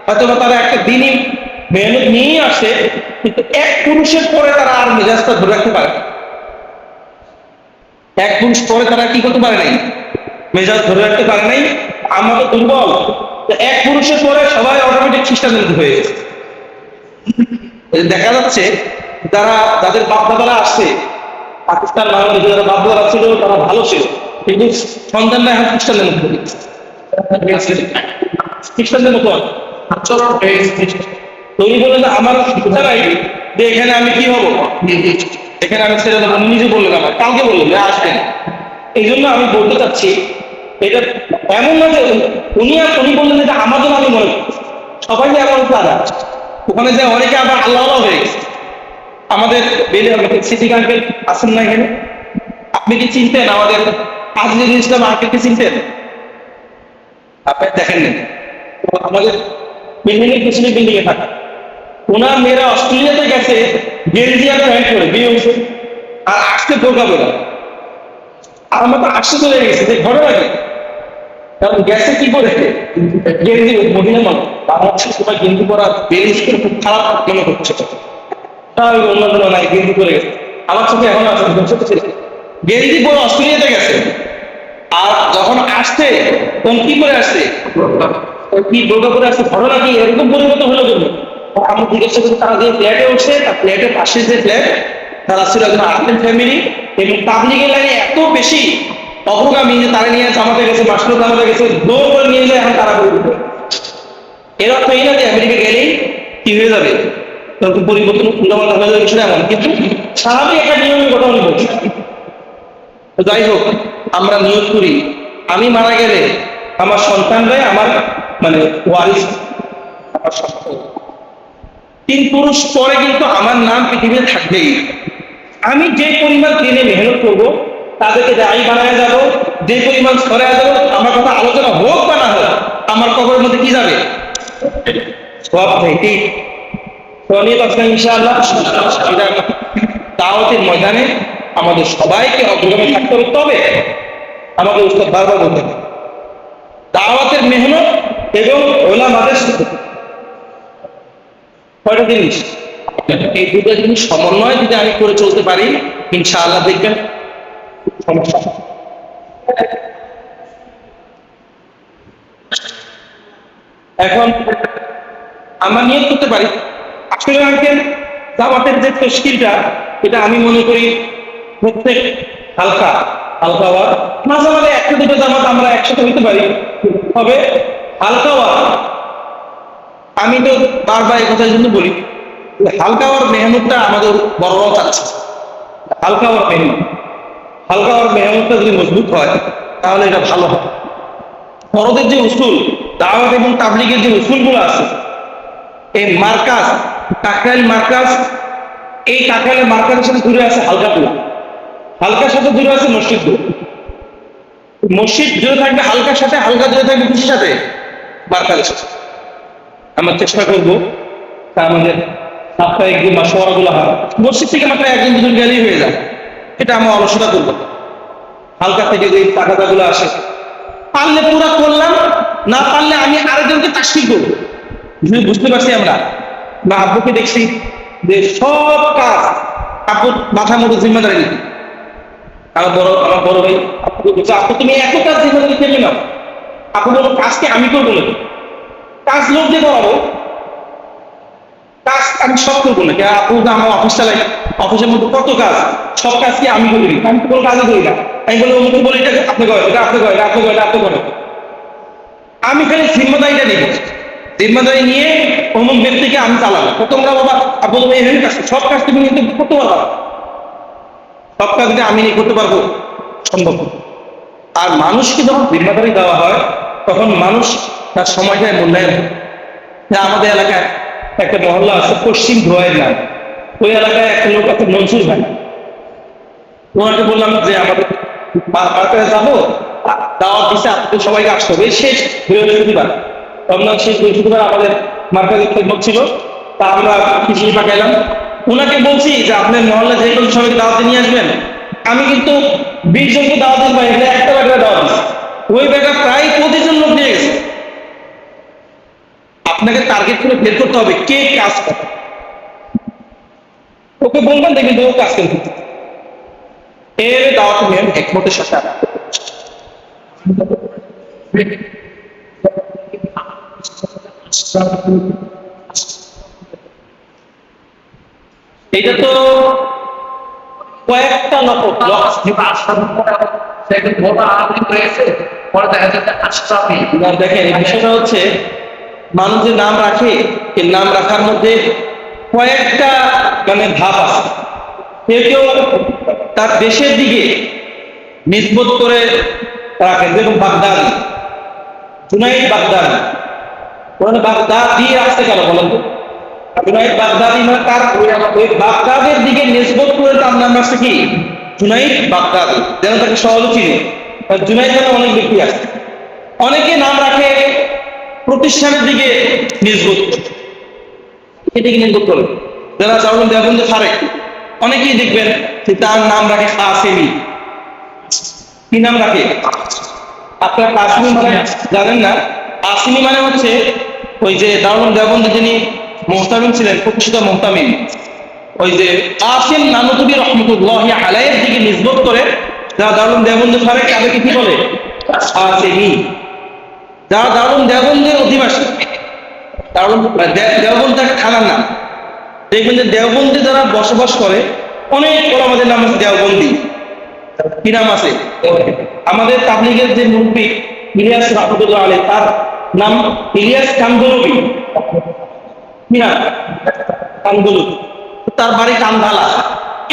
হয়তো তারা একটা দিনই মেহনত নিয়েই আসে, কিন্তু এক পুরুষের পরে তারা আর মেজাজটা ধরে রাখতে পারে না। এক পুরুষ পরে তারা কি করতে পারে নাই, মেজাজ ধরে রাখতে পারে নাই। আমরা তো দুর্বল। এক পুরুষের পরে সবাই অটোমেটিক খ্রিস্টান হয়ে গেছে। দেখা যাচ্ছে যারা, যাদের বাপদাদারা আসছে পাকিস্তান, বাংলাদেশে যারা বাপদাদারা ছিল তারা ভালো ছিল, কিন্তু সন্তানরা এখন খ্রিস্টানদের মধ্যে খ্রিস্টানদের মতো আচরণ হয়ে গেছে। তৈরি বলে যে আমার শিক্ষা নাই যে এখানে আমি কি হবো, এখানে আমি ছেড়ে দেবো। নিজে বললেন, আমার কালকে বললেন যে আসবেন। এই জন্য আমি বলতে চাচ্ছি, এটা এমন না যে উনি বললেন যে আমার জন্য আমি মনে করি সবাই এমন তারা ওখানে যে অনেকে আবার আল্লাহ হয়ে গেছে। আমাদের সিদ্দিক আঙ্কেল আছেন না এখানে, আপনি কি চিনতেন আমাদের আজিজুল ইসলাম আঙ্কেলকে চিনতেন? আপনি দেখেননি? আমাদের বিল্ডিং এর পিছনে বিল্ডিং এ থাকা ওনার মেয়েরা অস্ট্রেলিয়াতে গেছে গেঞ্জি আর প্যান্ট করে বিয়ে হয়েছে, আর আসতে বোরকা পরে। আর আমরা তো আসতে চলে গেছি যে ঘরে লাগে, কারণ গেছে কি করে গেঞ্জি, মহিলা মানুষ বাংলাদেশের সবাই গেঞ্জি পরা বেরিয়ে খুব খারাপ মনে হচ্ছে। অন্যান্য নাই গেঞ্জি পরে গেছে, আমার চোখে এখন আছে ছোট ছেলে গেঞ্জি পরে অস্ট্রেলিয়াতে গেছে। আর যখন আসছে তখন কি করে আসছে, কি বোরকা করে আসছে, ঘটনা কি এরকম পরিবর্তন হলো জন্য আমি জিজ্ঞাসা করছি। তারা যে ফ্ল্যাটে উঠছে তার ফ্ল্যাটের পাশে যে ফ্ল্যাট, তারা ছিল একজন আর্থিক ফ্যামিলি, এবং তাবলীগের লাইনে এত বেশি অগ্রগামী যে তারা নিয়ে জামাতে গেছে, মাস্টার জামাতে গেছে, দৌড় করে নিয়ে যায় এখন তারা পরিবর্তন। এর অর্থ এই না যে আমেরিকা গেলেই কি হয়ে যাবে, তখন পরিবর্তন উল্টাপাল্টা হয়ে যাবে বিষয় এমন, কিন্তু স্বাভাবিক একটা নিয়মের কথা আমি বলছি। তো যাই হোক, আমরা নিয়োগ করি আমি মারা গেলে আমার সন্তানরাই আমার মানে ওয়ারিস, আমার সন্তান। 3 পুরুষ পরে কিন্তু আমার নাম পৃথিবীতে থাকবেই। আমি যে পরিমাণ দিনে মেহনত করবো তাদেরকে দায়ী বানায় যাব, যে পরিমাণ সরায় যাব, আমার কথা আলোচনা হোক বা না হোক, আমার কবরের মধ্যে কি যাবে সব থেকে নিয়ে আসলাম ইনশাআল্লাহ। এটা দাওয়াতের ময়দানে আমাদের সবাইকে অগ্রগামী থাকতে হবে। তবে আমাকে উস্তাদ বারবার বলতে হবে দাওয়াতের মেহনত এবং ওলামাদের সাথে কয়টা জিনিস, এই 2টা জিনিস সমন্বয় যদি আমি করে চলতে পারি ইনশাআল্লাহ দেখবেন সমস্যা। এখন আমরা নিয়োগ করতে পারি আসলে আঙ্কেল জামাতের যে তশকিলটা, এটা আমি মনে করি প্রত্যেক হালকা হালকা ওয়ার, মাঝে মাঝে 1-2টা জামাত আমরা একসাথে হইতে পারি, তবে হালকা ওয়ার আমি তো বারবার এই কথার জন্য বলি হালকা ওয়ার মেহনতটা আমাদের বড়রাও চাচ্ছে। হালকা ওয়ার মেহনত, হালকা ওয়ার মেহনতটা যদি মজবুত হয় তাহলে এটা ভালো হয়। বড়দের যে উসুল, দাওয়াত এবং তাবলীগের যে উসুলগুলো আছে, এই মার্কাজ কাকরাইল মার্কাজ, এই কাকরাইলের মার্কাজের সাথে জুড়ে আছে হালকাগুলা, হালকার সাথে জুড়ে আছে মসজিদগুলো। মসজিদ জুড়ে থাকবে হালকার সাথে, হালকা জুড়ে থাকবে কিসের সাথে, মার্কাজের সাথে। আমরা চেষ্টা করবো তা আমাদের সাপ্তাহিক দিন মাসওয়ারাগুলো হয়, মসজিদ থেকে মাত্র একজন দুজন গেলেই হয়ে যায়। এটা আমরা অলসতা করবো, হালকা থেকে যে টাকাগুলো আসে পারলে পুরো করলাম, না পারলে আমি আরেকজনকে তাশকিল করবো। বুঝতে পারছি আমরা না, আব্বুকে দেখছি যে সব কাজ আপু মাথার মধ্যে জিম্মাদারি নিতে। আমার বড় ভাই আপুকে বলছে, আপু তুমি এত কাজ জিম্মাদারি ফেলে নাও। আপু বলো কাজকে আমি করবো না, কাজ লোক দিয়ে করাবো, কাজ আমি সব করবো না। আপু আমার অফিস চালাই, অফিসের মধ্যে কত কাজ, সব কাজ কি আমি করি? আমি তো কোনো কাজও করি না। আমি বলি অমুকে বলি এটা আপনি করেন, এটা আপনি করেন, আপনি করেন, আপনি করেন। আমি খালি জিম্মাদারিটা নিব, জিম্মাদারি নিয়ে অমুক ব্যক্তিকে আমি চালাবো। তোমরা বাবা আপু তুমি এখানে কাজ, সব কাজ তুমি কিন্তু করতে পারবা, সব কাজ আমি নিয়ে করতে পারবো সম্ভব। আর মানুষকে যখন জিম্মাদারি দেওয়া হয় তখন মানুষ তার সময়টায় মূল্যায়ন। আমাদের এলাকায় একটা মহল্লা আছে পশ্চিম ধোয়াইয়ের নাম, ওই এলাকায় একটা লোক আছে মনসুর ভাই। ওনাকে বললাম যে আমাদের মার্কেটে যাবো, দাওয়াত দিচ্ছে আপনাদের সবাইকে আসতে হবে শেষ বৃহস্পতিবার, রমজান শেষ বৃহস্পতিবার আমাদের মার্কেটে খেদমত ছিল, তা আমরা খিচুড়ি পাঠাইলাম। ওনাকে বলছি যে আপনার মহল্লা যে কোনো সবাইকে দাওয়াতে নিয়ে আসবেন। আমি কিন্তু 20 জনকে দাওয়াত দিতে পারি, একটা ব্যাগটা দাওয়াত দিচ্ছি, ওই ব্যাগটা প্রায় 25 জন লোক নিয়ে গেছে। আপনাকে টার্গেট করে বের করতে হবে কে কাজ করে, ওকে বলবেন দেখবেন ও কাজ করতে। এর দাওয়াত নিয়ে একমতের সাথে এটা তো কয়েকটা লোক দেখেন, এই বিষয়টা হচ্ছে মানুষ যে নাম রাখে, এই নাম রাখার মধ্যে কয়েকটা মানে ধাপ আছে। কেউ কেউ তার দেশের দিকে নিসবত করে রাখেন, যেরকম বাগদাদি, জুনাইদ বাগদাদি। ওখানে বাগদাদি আসতে কেন বলেন তো? জুনাইদ বাগদাদি মানে তার ওই বাগদাদের দিকে নিসবত করে তার নাম রাখছে কি জুনাইদ বাগদাদি, যেন তাকে সহজে চিনে। জুনাইদ নামে অনেক ব্যক্তি আছে, অনেকে নাম রাখে প্রতিষ্ঠানের দিকে নিসবত, এদিকে নিসবত করে। যারা যেমন দেবন্দে ফারেক, অনেকেই দেখবেন যে তার নাম রাখে কাসেমি। কি নাম রাখে? আপনার কাসেমি মানে জানেন না? কাসেমি মানে হচ্ছে ওই যে দারুল দেবন্দে যিনি মুহতামিম ছিলেন, প্রতিষ্ঠিত মুহতামিম, ওই যে কাসেম নানুতুবি রহমতুল্লাহ আলাইহির দিকে নিসবত করে যারা দারুল দেবন্দে ফারেক তাদেরকে কি বলে? কাসেমি। যারা দারুল দেবন্দের অধিবাসী, দারুল দেওবন্দ একটা থানার নাম। দেখবেন যে দেওবন্দে যারা বসবাস করে অনেক ওলামাদের নাম আছে দেওবন্দি। কি নাম আছে? আমাদের তাবলীগের যে মুরব্বি ইলিয়াস রাহমাতুল্লাহ আলাইহি, তার নাম ইলিয়াস কান্দলবি। কি নাম? কান্দলবি। তার বাড়ি কান্দালা।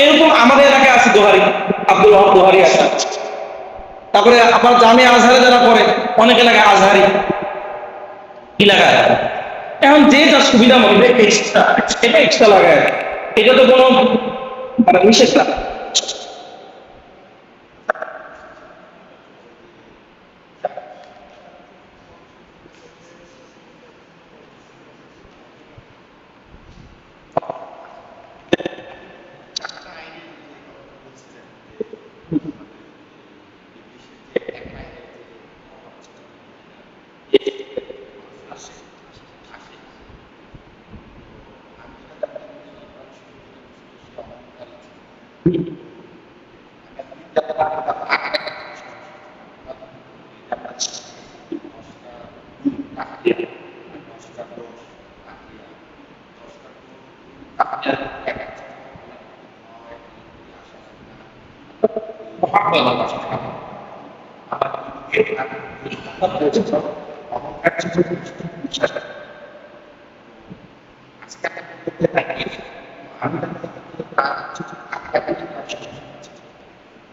এরকম আমাদের এলাকায় আছে দোহারি, আব্দুল হক দোহারি আছে। তারপরে আবার জামিয়া আজহারে যারা পড়ে অনেক এলাকায় আজহারি কি লাগায়। এখন যে তার সুবিধা মতো এক্সট্রা, এটা এক্সট্রা লাগায়, এটা তো কোনো মানে নিষেধ না।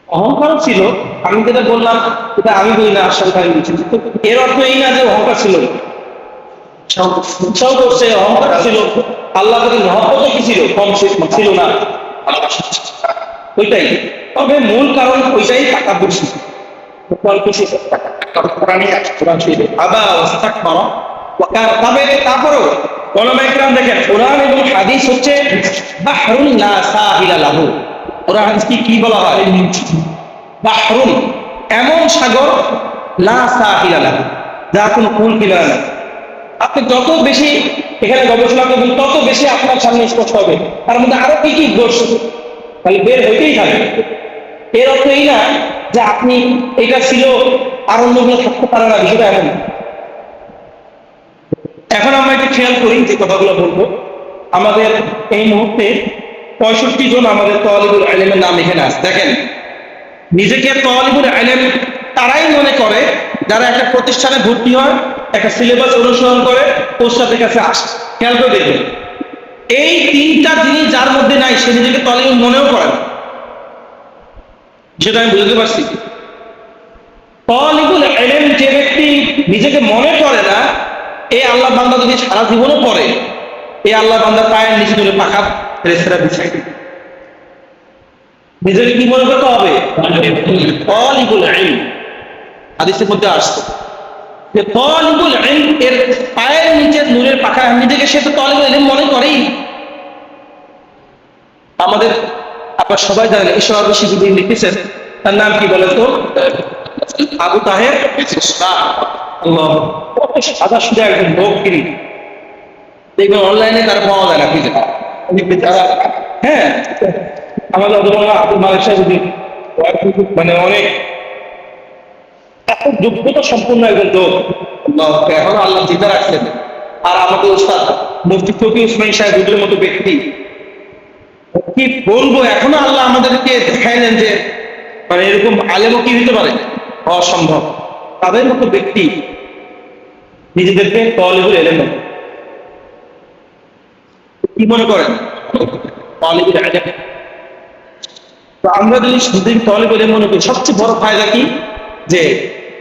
অহংকার ছিল, আমি যেটা বললাম এটা আমি বলি না, আসলে আমি বলছি। এর অর্থ এই না যে অহংকার ছিল, উৎসাহ করছে, অহংকার ছিল। আল্লাহ প্রতি মহব্বত কি ছিল? কম ছিল না, ওইটাই। তবে মূল কারণ ওইটাই, টাকা বেশি, তবে তারপরেও ওলামায়ে কেরাম দেখেন, কোরআন এবং হাদিস হচ্ছে বাহরুন লা সাহিলা লাহু। কোরআন হাদিস কি বলা হয়? বাহরুন, এমন সাগর, লা সাহিলা লাহু, যার কোনো কুল কিনারা নেই। আপনি যত বেশি এখানে গবেষণা করবেন তত বেশি আপনার সামনে স্পষ্ট হবে তার মধ্যে আরো কি কি দোষ খালি বের হইতেই থাকবে। এর অর্থ এই না যে আপনি এটা ছিল আর অন্যগুলো থাকতে পারে না, বিষয়টা এমন না। এখন আমরা একটু খেয়াল করি যে কথাগুলো বলবো। আমাদের এই মুহূর্তে 65 জন আমাদের তালিবুল ইলমের নাম এখানে আছে। দেখেন, নিজেকে তালিবুল ইলম তারাই মনে করে যারা একটা প্রতিষ্ঠানে ভর্তি হয়, একটা সিলেবাস অনুসরণ করে, ওস্তাদের কাছে আসে। খেয়াল করে দেখবেন, এই তিনটা জিনিস যার মধ্যে নাই সে নিজেকে তালিবুল মনেও করে না। যেটা আমি বুঝতে পারছি, তালিবুল ইলম যে ব্যক্তি নিজেকে মনে করে না, এই আল্লাহ বান্দা যদি সারা জীবনও পড়ে, এই আল্লাহ বান্দা পায়ের নিচে ধরে পাখা রেস্তারা বিছাই দিবে। নিজেকে কি মনে করতে হবে? তালিবুল ইলম। হাদিসের মধ্যে আসছে যে তালিবুল ইলম এর পায়ের নিচে নূরের পাখা, নিজেকে সে তো তালিবুল ইলম মনে করেই। আমাদের আপনারা সবাই জানেন ঈশ্বর শিশুদের লিখেছেন, তার নাম কি বলেন তো? আবু তাহের ইসলাম। আল্লাহ, কত সাদা সুদা একজন লোকগিরি, দেখবেন অনলাইনে তারা পাওয়া যায় না খুঁজে। তারা হ্যাঁ, আমাদের আব্দুল মালিক সাহেব মানে অনেক এত যোগ্যতা সম্পূর্ণ একজন লোক, এখন আল্লাহ জিন্দা রাখছেন। আর আমাদের ওস্তাদ মুফতি ফকি উসমানী সাহেবের মতো ব্যক্তি, কি বলবো, এখনো আল্লাহ আমাদেরকে দেখাইলেন যে মানে এরকম আলেমও কি হতে পারে, অসম্ভব। তাদের মতো ব্যক্তি নিজেদেরকে তালিবুল ইলম কি মনে করেন? তালিবুল ইলম। তো আমরা যদি শুধু তালিবুল ইলম মনে করি, সবচেয়ে বড় ফায়দা কি? যে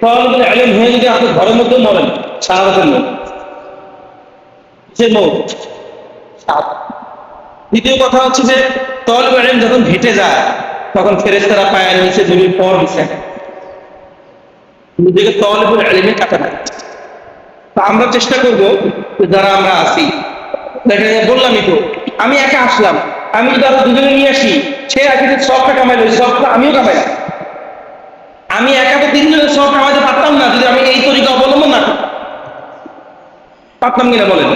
তালিবুল ইলম হয়ে যদি আপনি ঘরের মধ্যে মরেন, শাহাদাতের মত, যে মত। দ্বিতীয় কথা হচ্ছে যে তালিবুল ইলম যখন ঘেটে যায়, তখন ফেরেশতারা পায়ের নিচে দুই পর দিচ্ছে, নিজেকে তালিবুল ইলমে কাটানো। তা আমরা চেষ্টা করবো যারা আমরা আছি, দেখেন বললামই তো, আমি একা আসলাম, আমি যদি আরো দুজনে নিয়ে আসি, সে আগে সবটা কামাইলো, সবটা আমিও কামাই না। আমি একা তো 3 জনের সব কামাইতে পারতাম না যদি আমি এই তরিকা অবলম্বন না করতাম। পারতাম কিনা বলেন?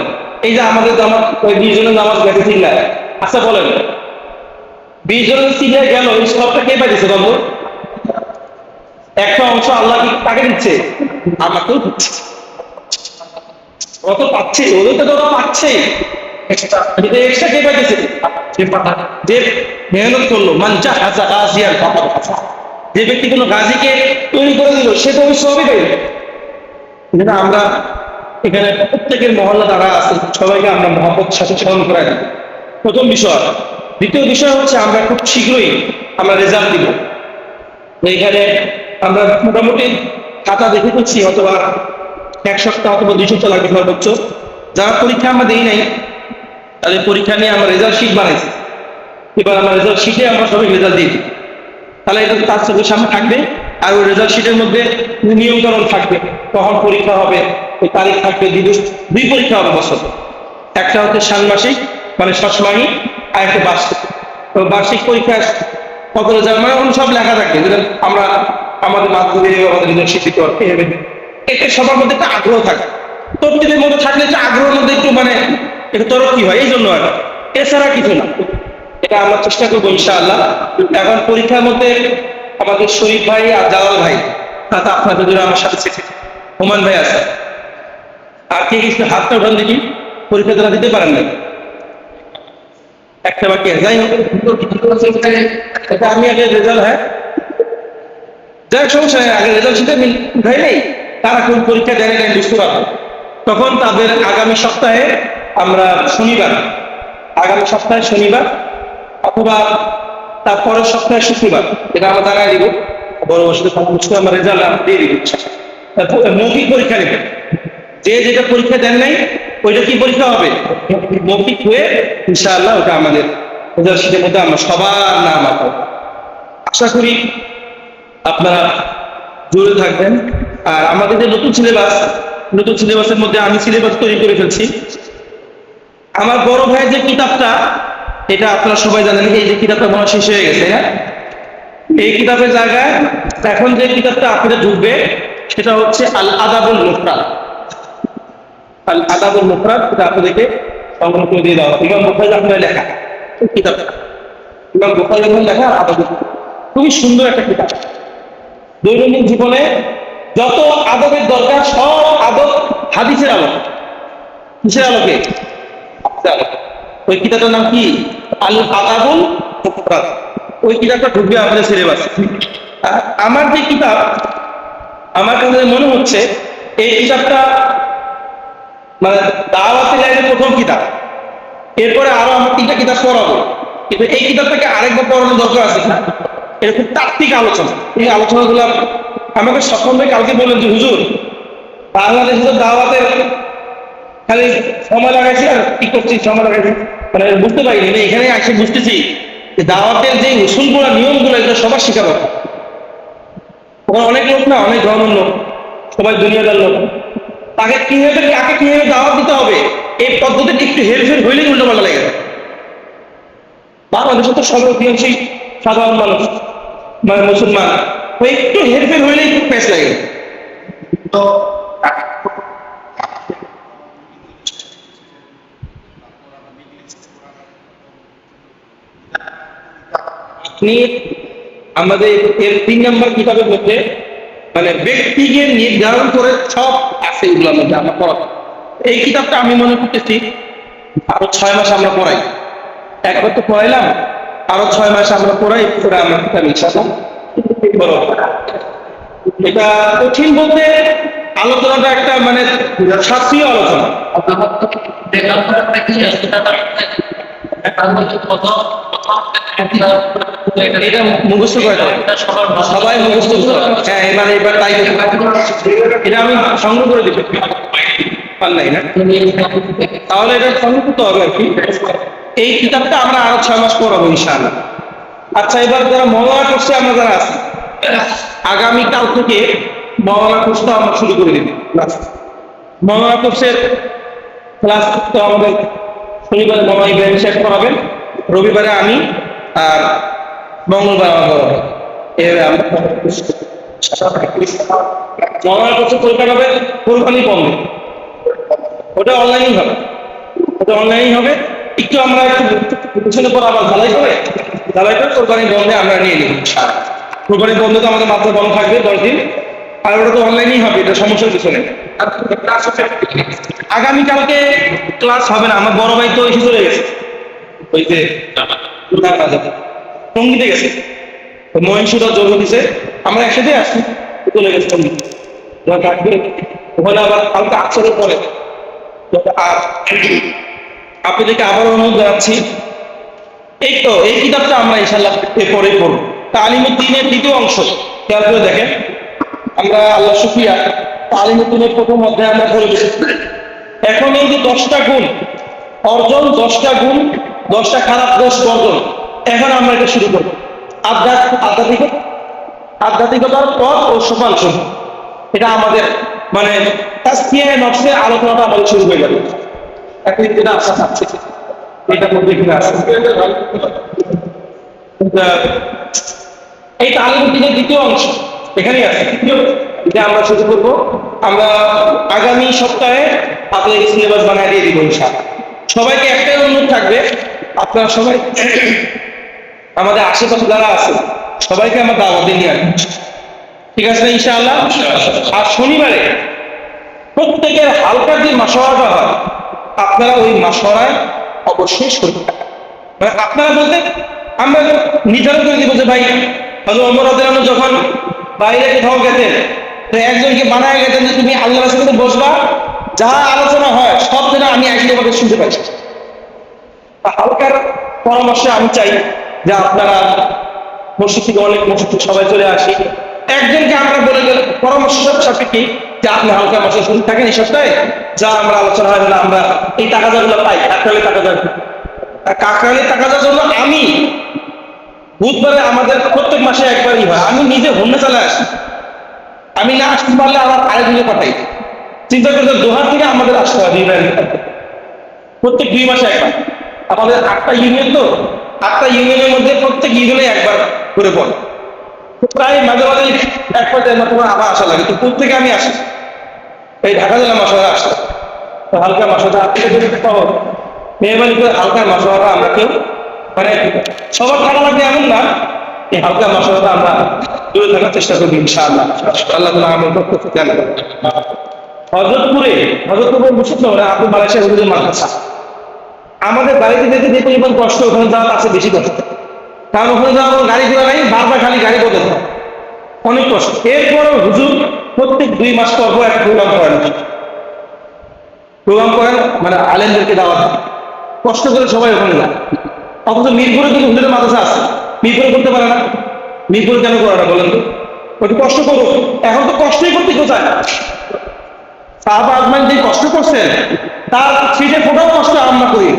এই যে আমাদের আমার ওই 20 জনের নামাজ গেছে চিল্লায়, আচ্ছা বলেন 20 জনের চিল্লায় গেল, এই সবটা কে পাইতেছে বলবো? একটা অংশ আল্লাহ কি তাকে দিচ্ছে? আমাকেও দিচ্ছে। কত পাচ্ছে, ওদের তো ওরা পাচ্ছে এক্সট্রা কে পাইতেছে? যে মেহনত করলো, মানজা হাজা গাজিয়ান, যে ব্যক্তি কোনো গাজীকে তৈরি করে দিল, সে তো ওই সবই পাইবে। যেটা আমরা এখানে প্রত্যেকের মহল্লা দ্বারা আছে, সবাইকে আমরা মহব্বত সাথে স্মরণ করাই দিই, প্রথম বিষয়। দ্বিতীয় বিষয় হচ্ছে আমরা খুব শীঘ্রই আমরা রেজাল্ট দিব। এইখানে আমরা মোটামুটি খাতা দেখে করছি, অথবা 1 সপ্তাহ অথবা 2 সপ্তাহ লাগবে সর্বোচ্চ। যারা পরীক্ষা আমরা দিই নাই, তাদের পরীক্ষা নিয়ে আমরা রেজাল্ট শিট বানাইছি। এবার আমরা রেজাল্ট শিটে আমরা সবাই রেজাল্ট দিয়ে দিই, তাহলে এটা তার চোখের সামনে থাকবে। আর ওই রেজাল্ট শিটের মধ্যে নিয়মকানুন থাকবে, কখন পরীক্ষা হবে, ওই তারিখ থাকবে। দুই পরীক্ষা হবে বছর, একটা হচ্ছে ষান্মাসিক মানে ষষ্ঠমাহি, আর একটা বার্ষিক। তো বার্ষিক পরীক্ষা কত রেজাল্ট মানে সব লেখা থাকে, যেটা আমরা আমাদের মাধ্যমে আমাদের নিজের শিক্ষিত এতে সবার মধ্যে একটা আগ্রহ থাকে। তরতিবের মধ্যে থাকলে একটা আগ্রহের মধ্যে একটু মানে একটু তরক্কি হয়, এই জন্য আর এছাড়া কিছু না। এটা আমরা চেষ্টা করবো ইনশাআল্লাহ। এখন পরীক্ষার মধ্যে আমাদের শরীফ ভাই আর জালাল ভাই, তাতে আপনাদের জন্য আমার সাথে হুমান ভাই আছে। আর কে কিছু হাতটা উঠান দেখি, পরীক্ষা যারা দিতে পারেন না, একটা বাকি। যাই হোক, এটা আমি আগে রেজাল্ট, হ্যাঁ যাই হোক সমস্যা নেই, আগে রেজাল্ট শিটে উঠাই নেই, তারা কোন পরীক্ষা দেয় না বুঝতে পারবে। তখন তাদের আগামী সপ্তাহে আমরা শনিবার, আগামী সপ্তাহে শনিবার অথবা তার পরের সপ্তাহে শুক্রবার, এটা আমরা জানাই দিব। বড় বছর আমরা রেজাল্ট দিয়ে দিব। মৌখিক পরীক্ষা নেবে, যে যেটা পরীক্ষা দেন নাই ওইটা কি পরীক্ষা হবে? মৌখিক হয়ে ইনশাআল্লাহ ওটা আমাদের রেজাল্ট শিটের মধ্যে আমরা সবার নাম আঁকবো। আশা করি আপনারা জোরে থাকবেন। আর আমাদের যে নতুন সিলেবাসের মধ্যে আমি সিলেবাস তৈরি করে ফেলছি, আমার বড় ভাইয়ের যে কিতাবটা, এটা আপনারা সবাই জানেন, এই যে কিতাবটা মনে হয় শেষ হয়ে গেছে না, এই কিতাবের জায়গায় এখন যে কিতাবটা আপনাদের ঢুকবে সেটা হচ্ছে আল আদাবুল মুফরাদ। আল আদাবুল মুফরাদ, এটা আপনাদেরকে সংগ্রহ করে দিয়ে দেওয়া ইমাম বুখারী আপনার লেখা এই কিতাবটা, ইমাম বুখারী লেখা আদাবুল মুফরাদ। খুবই সুন্দর একটা কিতাব। দৈনন্দিন জীবনে যত আদবের দরকার সব আদব হাদিসের আলোকে। কিসের আলোকে? হাদিসের আলোকে। ওই কিতাবটার নাম কি? আল আদাবুল মুফরাদ। ওই কিতাবটা ঢুকবে আমাদের সিলেবাস। আমার যে কিতাব, আমার কাছে মনে হচ্ছে এই কিতাবটা মানে দাওয়াতি লাইনের প্রথম কিতাব। এরপরে আরো আমার 3টা কিতাব পড়াবো, কিন্তু এই কিতাবটাকে আরেকবার পড়ানোর দরকার আছে না? এরকম তাত্ত্বিক আলোচনা, এই আলোচনাগুলো আমাকে সক্ষম ভাই কালকে বললেন যে হুজুর, বাংলাদেশে তো দাওয়াতের খালি সময় লাগাইছি আর কি করছি, সময় লাগাইছি, মানে বুঝতে পারিনি। এখানে এসে বুঝতেছি যে দাওয়াতের যে উসুলগুলো, নিয়মগুলো, এগুলো সবার শেখা দরকার। ওখানে অনেক লোক না, অনেক ধর্মের লোক, সবাই দুনিয়াদার লোক, তাকে কিভাবে, কাকে কিভাবে দাওয়াত দিতে হবে এই পদ্ধতিতে একটু হেরফের হইলেই উল্টো পাল্টা লেগে যায়। বাংলাদেশে তো সবার অধিকাংশই সাধারণ মানুষ, মানে মুসলমান, ওই একটু হেরফের হইলেই একটু প্যাঁচ লাগে। তো আপনি আমাদের এর 3 নম্বর কিতাবের মধ্যে মানে ব্যক্তিকে নির্ধারণ করে সব আছে, এগুলোর মধ্যে আমরা পড়াবো। এই কিতাবটা আমি মনে করতেছি আরো 6 মাস আমরা পড়াই। একবার তো পড়াইলাম, আরো 6 মাস আমরা পড়াই, পরে আমরা কিতাব ইনশাআল্লাহ বড়। এটা কঠিন বলতে আলোচনাটা একটা মানে শাস্ত্রীয় আলোচনা। এটা মুখস্থ করে সবাই মুখস্থ করে। হ্যাঁ, এবার তাই এটা আমি সংগ্রহ করে দিব, পারলাই না, তাহলে এটা সংগ্রহ করতে হবে আর কি। এই কিতাবটা আমরা আরো 6 মাস পড়াবো ইনশাআল্লাহ। আচ্ছা, এবার যারা মওলানা কোর্সে আমরা যারা আছি, আগামীকাল থেকে মওলানা কোর্সটা আমরা শুরু করে দিব। মওলানা কোর্সের ক্লাস তো আমাদের শনিবারে মওলানা ইব্রাহিম সাহেব করাবেন, রবিবারে আমি, আর মঙ্গলবার আমার বড় ভাই। এভাবে আমরা মওলানা কোর্সের পরীক্ষা হবে কোরবানি বন্ধে, ওটা অনলাইনই হবে, ওটা অনলাইনই হবে। একটু আমরা একটু পিছনে পর আবার ঢালাই করে কোরবানির বন্ধে আমরা নিয়ে নিই। কোরবানির বন্ধে তো আমাদের মাত্র বন্ধ থাকবে 10 দিন, আর ওটা তো অনলাইনই হবে, এটা সমস্যার কিছু নেই। আগামীকালকে ক্লাস হবে না, আমার বড় ভাই তো এসে চলে গেছে, ওই যে সঙ্গীতে গেছে, মহিষুরা যোগ দিছে, আমরা একসাথে আসছি, চলে গেছে সঙ্গীতে। থাকবে ওখানে আবার কালকে আসরের পরে। আর আপনাদেরকে আবারও অনুরোধ জানাচ্ছি, এই তো এই কিতাবটা আমরা ইনশাআল্লাহ পরে পড়ব। তালিমুদ্দিনের 2য় অংশ খেয়াল করে দেখেন। আমরা আল্লাহ শুকরিয়া, তালিমুদ্দিনের 1ম অধ্যায় আমরা পড়ে গেছি। এখন এই যে 10টা গুণ অর্জন, 10টা গুণ, 10টা খারাপ দোষ বর্জন, এখন আমরা এটা শুরু করবো। আধ্যাত্মিকতার পথ ও সোপান শুরু, এটা আমাদের মানে তাসকিয়া নফসের আলোচনাটা আমাদের শুরু হয়ে যাবে। এখন যেটা আশা থাকছে এটার মধ্যে কিনা আছে এই তালিমুদ্দিনের 2য় অংশ এখানেই আছে, এটা আমরা শুরু করবো। আমরা আগামী সপ্তাহে আপনাদের সিলেবাস বানিয়ে দিয়ে দিব ইনশাআল্লাহ। সবাইকে একটাই অনুরোধ থাকবে, আপনারা সবাই আমাদের আশেপাশে যারা আছে সবাইকে আমরা দাওয়াতে নিয়ে আসবো, ঠিক আছে না ইনশাআল্লাহ? আর শনিবারে প্রত্যেকের হালকার যে মাসওয়ারাটা হয়, আপনারা ওই মাসওয়ারায় অবশ্যই শরীর থাকবেন। মানে আপনারা বলতে আমরা নির্ধারণ করে দিব যে ভাই হযরত ওমর রাদিয়াল্লাহু আনহু যখন বাইরে কোথাও গেতেন, তো একজনকে বানায় গেতেন যে তুমি আল্লাহর সাথে বসবা, যা আলোচনা হয় সব যেন আমি একইভাবে শুনতে পাচ্ছি। হালকার পরামর্শে আমি চাই যে আপনারা মসজিদ থেকে অনেক মসজিদ সবাই চলে আসি, একজনকে আমরা বলে গেলে পরামর্শ সাপেক্ষে যে আপনি হালকা মাসে শুরু থাকেন এই সপ্তাহে, যা আমরা আলোচনা হয় আমরা এই টাকাগুলো পাই। কাকরালি টাকাটার জন্য আমি বুধবারে আমাদের প্রত্যেক মাসে একবারই হয়, আমি নিজে হোমে চলে আসি, আমি না আসতে পারলে আমার আরেকজনে পাঠাই। চিন্তা করতে দোহার থেকে আমাদের আসতে হয়। প্রত্যেক 2 মাসে একবার। আমাদের 8টা ইউনিয়ন তো, 8টা ইউনিয়নের মধ্যে প্রত্যেক ইউনিয়নে একবার করে পড়ে। তো প্রায় মাঝে মাঝে এক পর্যায়ে তোমার আবার আসা লাগে। তো কোথা থেকে আমি আসি? এই ঢাকা জেলা মাসোয়ারা আসতে। তো হালকা মাসোয়ারা আপনি যদি পাবো মেহরবানি করে হালকা মাসোয়ারা আমরা কেউ মানে সবার থাকা লাগবে এমন না, এই হালকা মাসোয়ারা আমরা দূরে থাকার চেষ্টা করবি ইনশাআল্লাহ। আল্লাহ তাআলা আমল করতে চান। হযরতপুরে মুসলিম শহরে আপনি মালয়েশিয়া হুজুরের মাদ্রাসা। আমাদের বাড়িতে যেতে যে পরিমাণ কষ্ট, ওখানে যাওয়ার আছে বেশি কষ্ট। কারণ ওখানে যাওয়ার কোনো গাড়ি ঘোড়া নাই, বারবার খালি গাড়ি বদলে যায়, অনেক কষ্ট। এরপরও হুজুর প্রত্যেক 2 মাস পর পর একটা প্রোগ্রাম করেন, মানে আলেমদেরকে দাওয়াত দেন। কষ্ট করে সবাই ওখানে যায়। অথচ মিরপুরে কিন্তু হুজুরের মাদ্রাসা আছে, মিরপুরে করতে পারে না। মিরপুরে কেন করে না বলেন তো? ওই কষ্ট করো, এখন তো কষ্টই করতে কোথায়। সাহাবা আজমাইন যে কষ্ট করছেন, তার সিটে ফোটাও কষ্ট আমরা করি।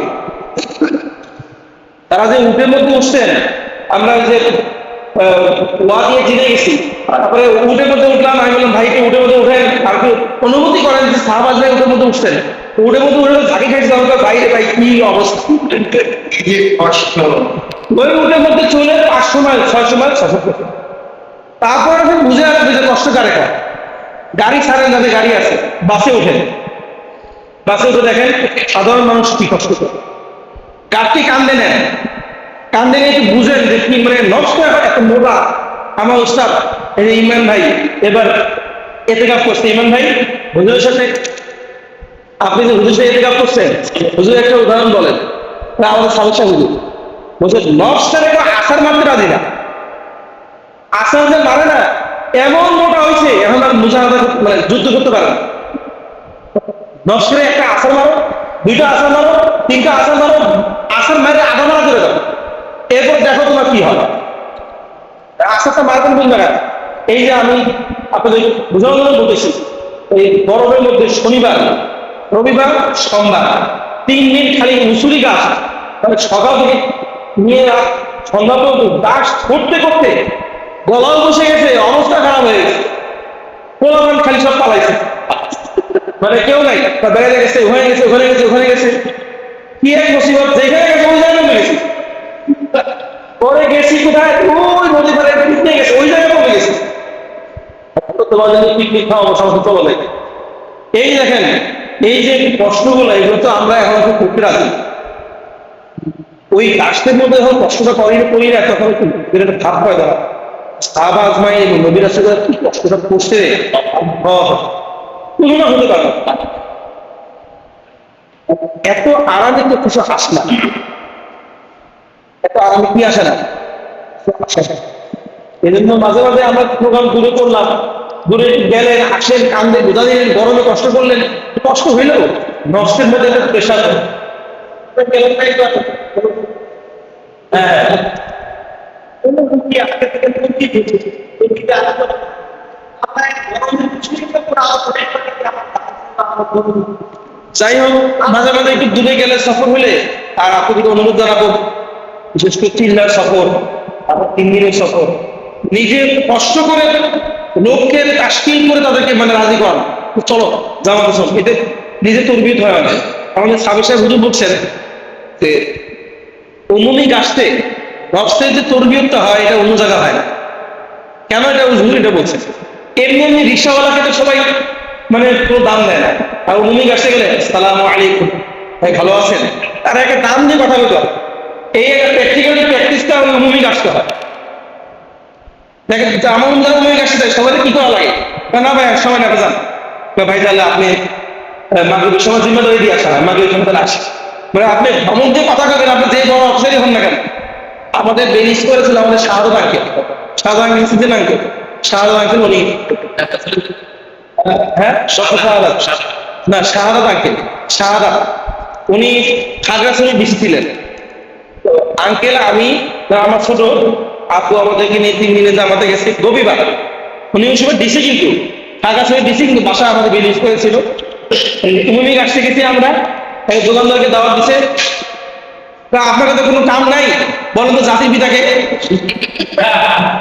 তারা যে উটের মধ্যে উঠছেন, আমরা যে ওয়া দিয়ে জেনে গেছি, তারপরে উটের মধ্যে উঠলাম, আমি বললাম ভাইকে উটের মধ্যে উঠেন, আর অনুমতি করেন যে সাহাবা আজমাইন উটের মধ্যে উঠছেন। উটের মধ্যে উঠে ঝাঁকি খাইছে, আমাদের বাইরে ভাই কি অবস্থা, কষ্ট। ওই উটের মধ্যে চলে 500 মাইল 600 মাইল সফর করতে। তারপরে এখন বুঝে আসবে যে কষ্ট কারে কার। গাড়ি ছাড়েন, যাদের গাড়ি আছে, বাসে ওঠেন। বাসে উঠে দেখেন সাধারণ মানুষ কি কষ্ট করে। গাড়ি কান্দে নেন, কান্দে নিয়ে একটু বুঝেন যে কি মানে নষ্ট এত মোটা। আমার উস্তাদ এই যে ইমরান ভাই এবার এতেকাফ করছে। ইমরান ভাই হুজুরের সাথে, আপনি যে হুজুর সাথে এতেকাফ করছেন, হুজুর একটা উদাহরণ বলেন। আমাদের সালসা হুজুর বলছে নষ্টারে কেউ আসার মারতে রাজি না, আসার যে মারে না এমন মোটা হয়েছে, এখন আর মুজাহাদা মানে যুদ্ধ করতে পারে না। নষ্টারে একটা আসার মারো, 2টা আসার মারো, 3টা আসার মারো, আসার মারে আধা মারা করে দাও, এরপর দেখো তোমার কি হবে। আসারটা মারবেন কোন জায়গায়? এই যে আমি আপনাদের বোঝানোর জন্য বলতেছি, এই গরমের মধ্যে শনিবার, রবিবার, সোমবার 3 দিন খালি মুসুরি গাছ, মানে সকাল থেকে নিয়ে সন্ধ্যা পর্যন্ত গাছ করতে করতে গলাও বসে গেছে, অবস্থা খারাপ হয়ে গেছে। পোলাপান খালি সব পালাইছে, মানে কেউ নাই, বেড়াতে গেছে, ওখানে গেছে, ওখানে গেছে, ওখানে গেছে। কি এক মুসিবত, যেখানে গেছে ওই জায়গায় কমে গেছে। পরে গেছি কোথায়, ওই নদী পাড়ে পিকনিক গেছে, ওই জায়গায় কমে গেছে। তোমার যদি পিকনিক খাওয়াবো সমস্ত বলে। এই দেখেন এই যে কষ্টগুলো, এগুলো তো আমরা এখন খুব করতে রাখি। ওই কাস্টের মধ্যে যখন কষ্টটা করি না, তখন একটা ভাব হয় তারা সাহাবা আজমাইন এবং নবী রাসূলরা কি কষ্টটা করছে, তুলনা হতে পারে না। এত আরামে তো কিছু আসে না, এত আরামে কি আসে না, এই জন্য মাঝে মাঝে আমরা প্রোগ্রাম দূরে করলাম, দূরে গেলেন, আসেন, কান্দে বোঝা দিলেন, গরমে কষ্ট করলেন, কষ্ট হইলেও নষ্টের মধ্যে একটা প্রেশার। হ্যাঁ, যাই হোক, মাঝে মাঝে একটু দূরে গেলে সফর হলে, আর আপনাদেরকে অনুরোধ জানাবো, বিশেষ করে 3 সফর, তারপর 3 দিনের সফর, নিজে কষ্ট করে লোককে তাশকিল করে তাদেরকে মানে রাজি করানো, চলো জামাতে চল, এতে নিজে তরবিয়ত হয় না। আমাদের সাবেক সাহেব হুজুর বলছেন যে অমুমি গাছতে রক্তের যে তরবিয়তটা হয়, এটা অন্য জায়গা হয় না। কেন এটা হুজুর এটা বলছেন? এমনি এমনি রিক্সাওয়ালাকে তো সবাই মানে কোনো দাম দেয় না, আর অমুমি গাছতে গেলে আসসালামু আলাইকুম ভাই ভালো আছেন, তারা একটা দাম দিয়ে কথা বলতে হয়। এই একটা প্র্যাকটিক্যালি প্র্যাকটিসটা ওই অমুমি গাছতে হয়। দেখেন আমার অনুযায়ী অমুমি গাছতে সবাই কি করা লাগে, না ভাই সময় না যান ভাই, তাহলে আপনি মাগরিবের সময় জিম্মেদারি দিয়ে আসা হয়, মাগরিবের সময় তাহলে আসে, মানে আপনি ভ্রমণ দিয়ে কথা বলবেন, আপনি যে বড় অফিসারই হন না কেন। আমাদের বেরিজ করেছিল আমাদের শাহাদত আঙ্কেল, শাহাদত আঙ্কেল সিজন আঙ্কেল, শাহাদত আঙ্কেল উনি, হ্যাঁ না শাহাদত আঙ্কেল, শাহাদত উনি খাগড়াছড়ি ডিসি ছিলেন। তো আঙ্কেল আমি আমার ছোট আপু আমাদেরকে নিয়ে 3 দিনে আমাদের গেছে রবিবার, উনি ওই সময় ডিসি, কিন্তু খাগড়াছড়ি ডিসি, কিন্তু বাসা আমাদের বেরিজ করেছিল। তুমি আসতে গেছি আমরা, দোকানদারকে দাওয়াত দিছে, আপনার তো কোনো কাম নাই, বলেন তো জাতির পিতাকে।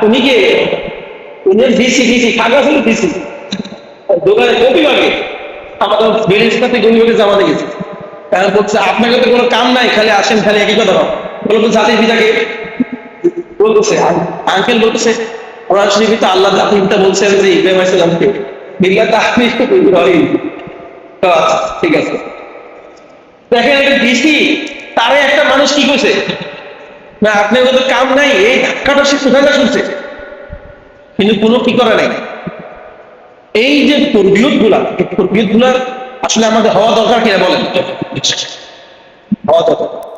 উনি কে? উনি ডিসি খাগড়াছড়ি ডিসি। দোকানে রবিবারে আমাদের বেরিস্তাতে গরিবারে জামাতে গেছি, তারা বলছে আপনাকে তো কোনো কাম নাই, খালি আসেন, খালি একই কথা বলবো জাতির পিতাকে বলতেছে। আঙ্কেল বলতেছে কোরআন শরীফে তো আল্লাহ জাতির পিতা বলছেন যে ইব্রাহিম আলাইহিস সালামকে, মিল্লাত ইব্রাহিম। তো আচ্ছা ঠিক আছে। দেখেন একটা ডিসি, তারে একটা মানুষ কি কইছে না আপনার তো কাম নাই, এই ধাক্কাটা সে কোথায় না শুনছে, কিন্তু কোনো কি করে নাই। এই যে তরবিয়ত গুলা, এই তরবিয়ত গুলা আসলে আমাদের হওয়া দরকার কিনা বলেন, হওয়া দরকার।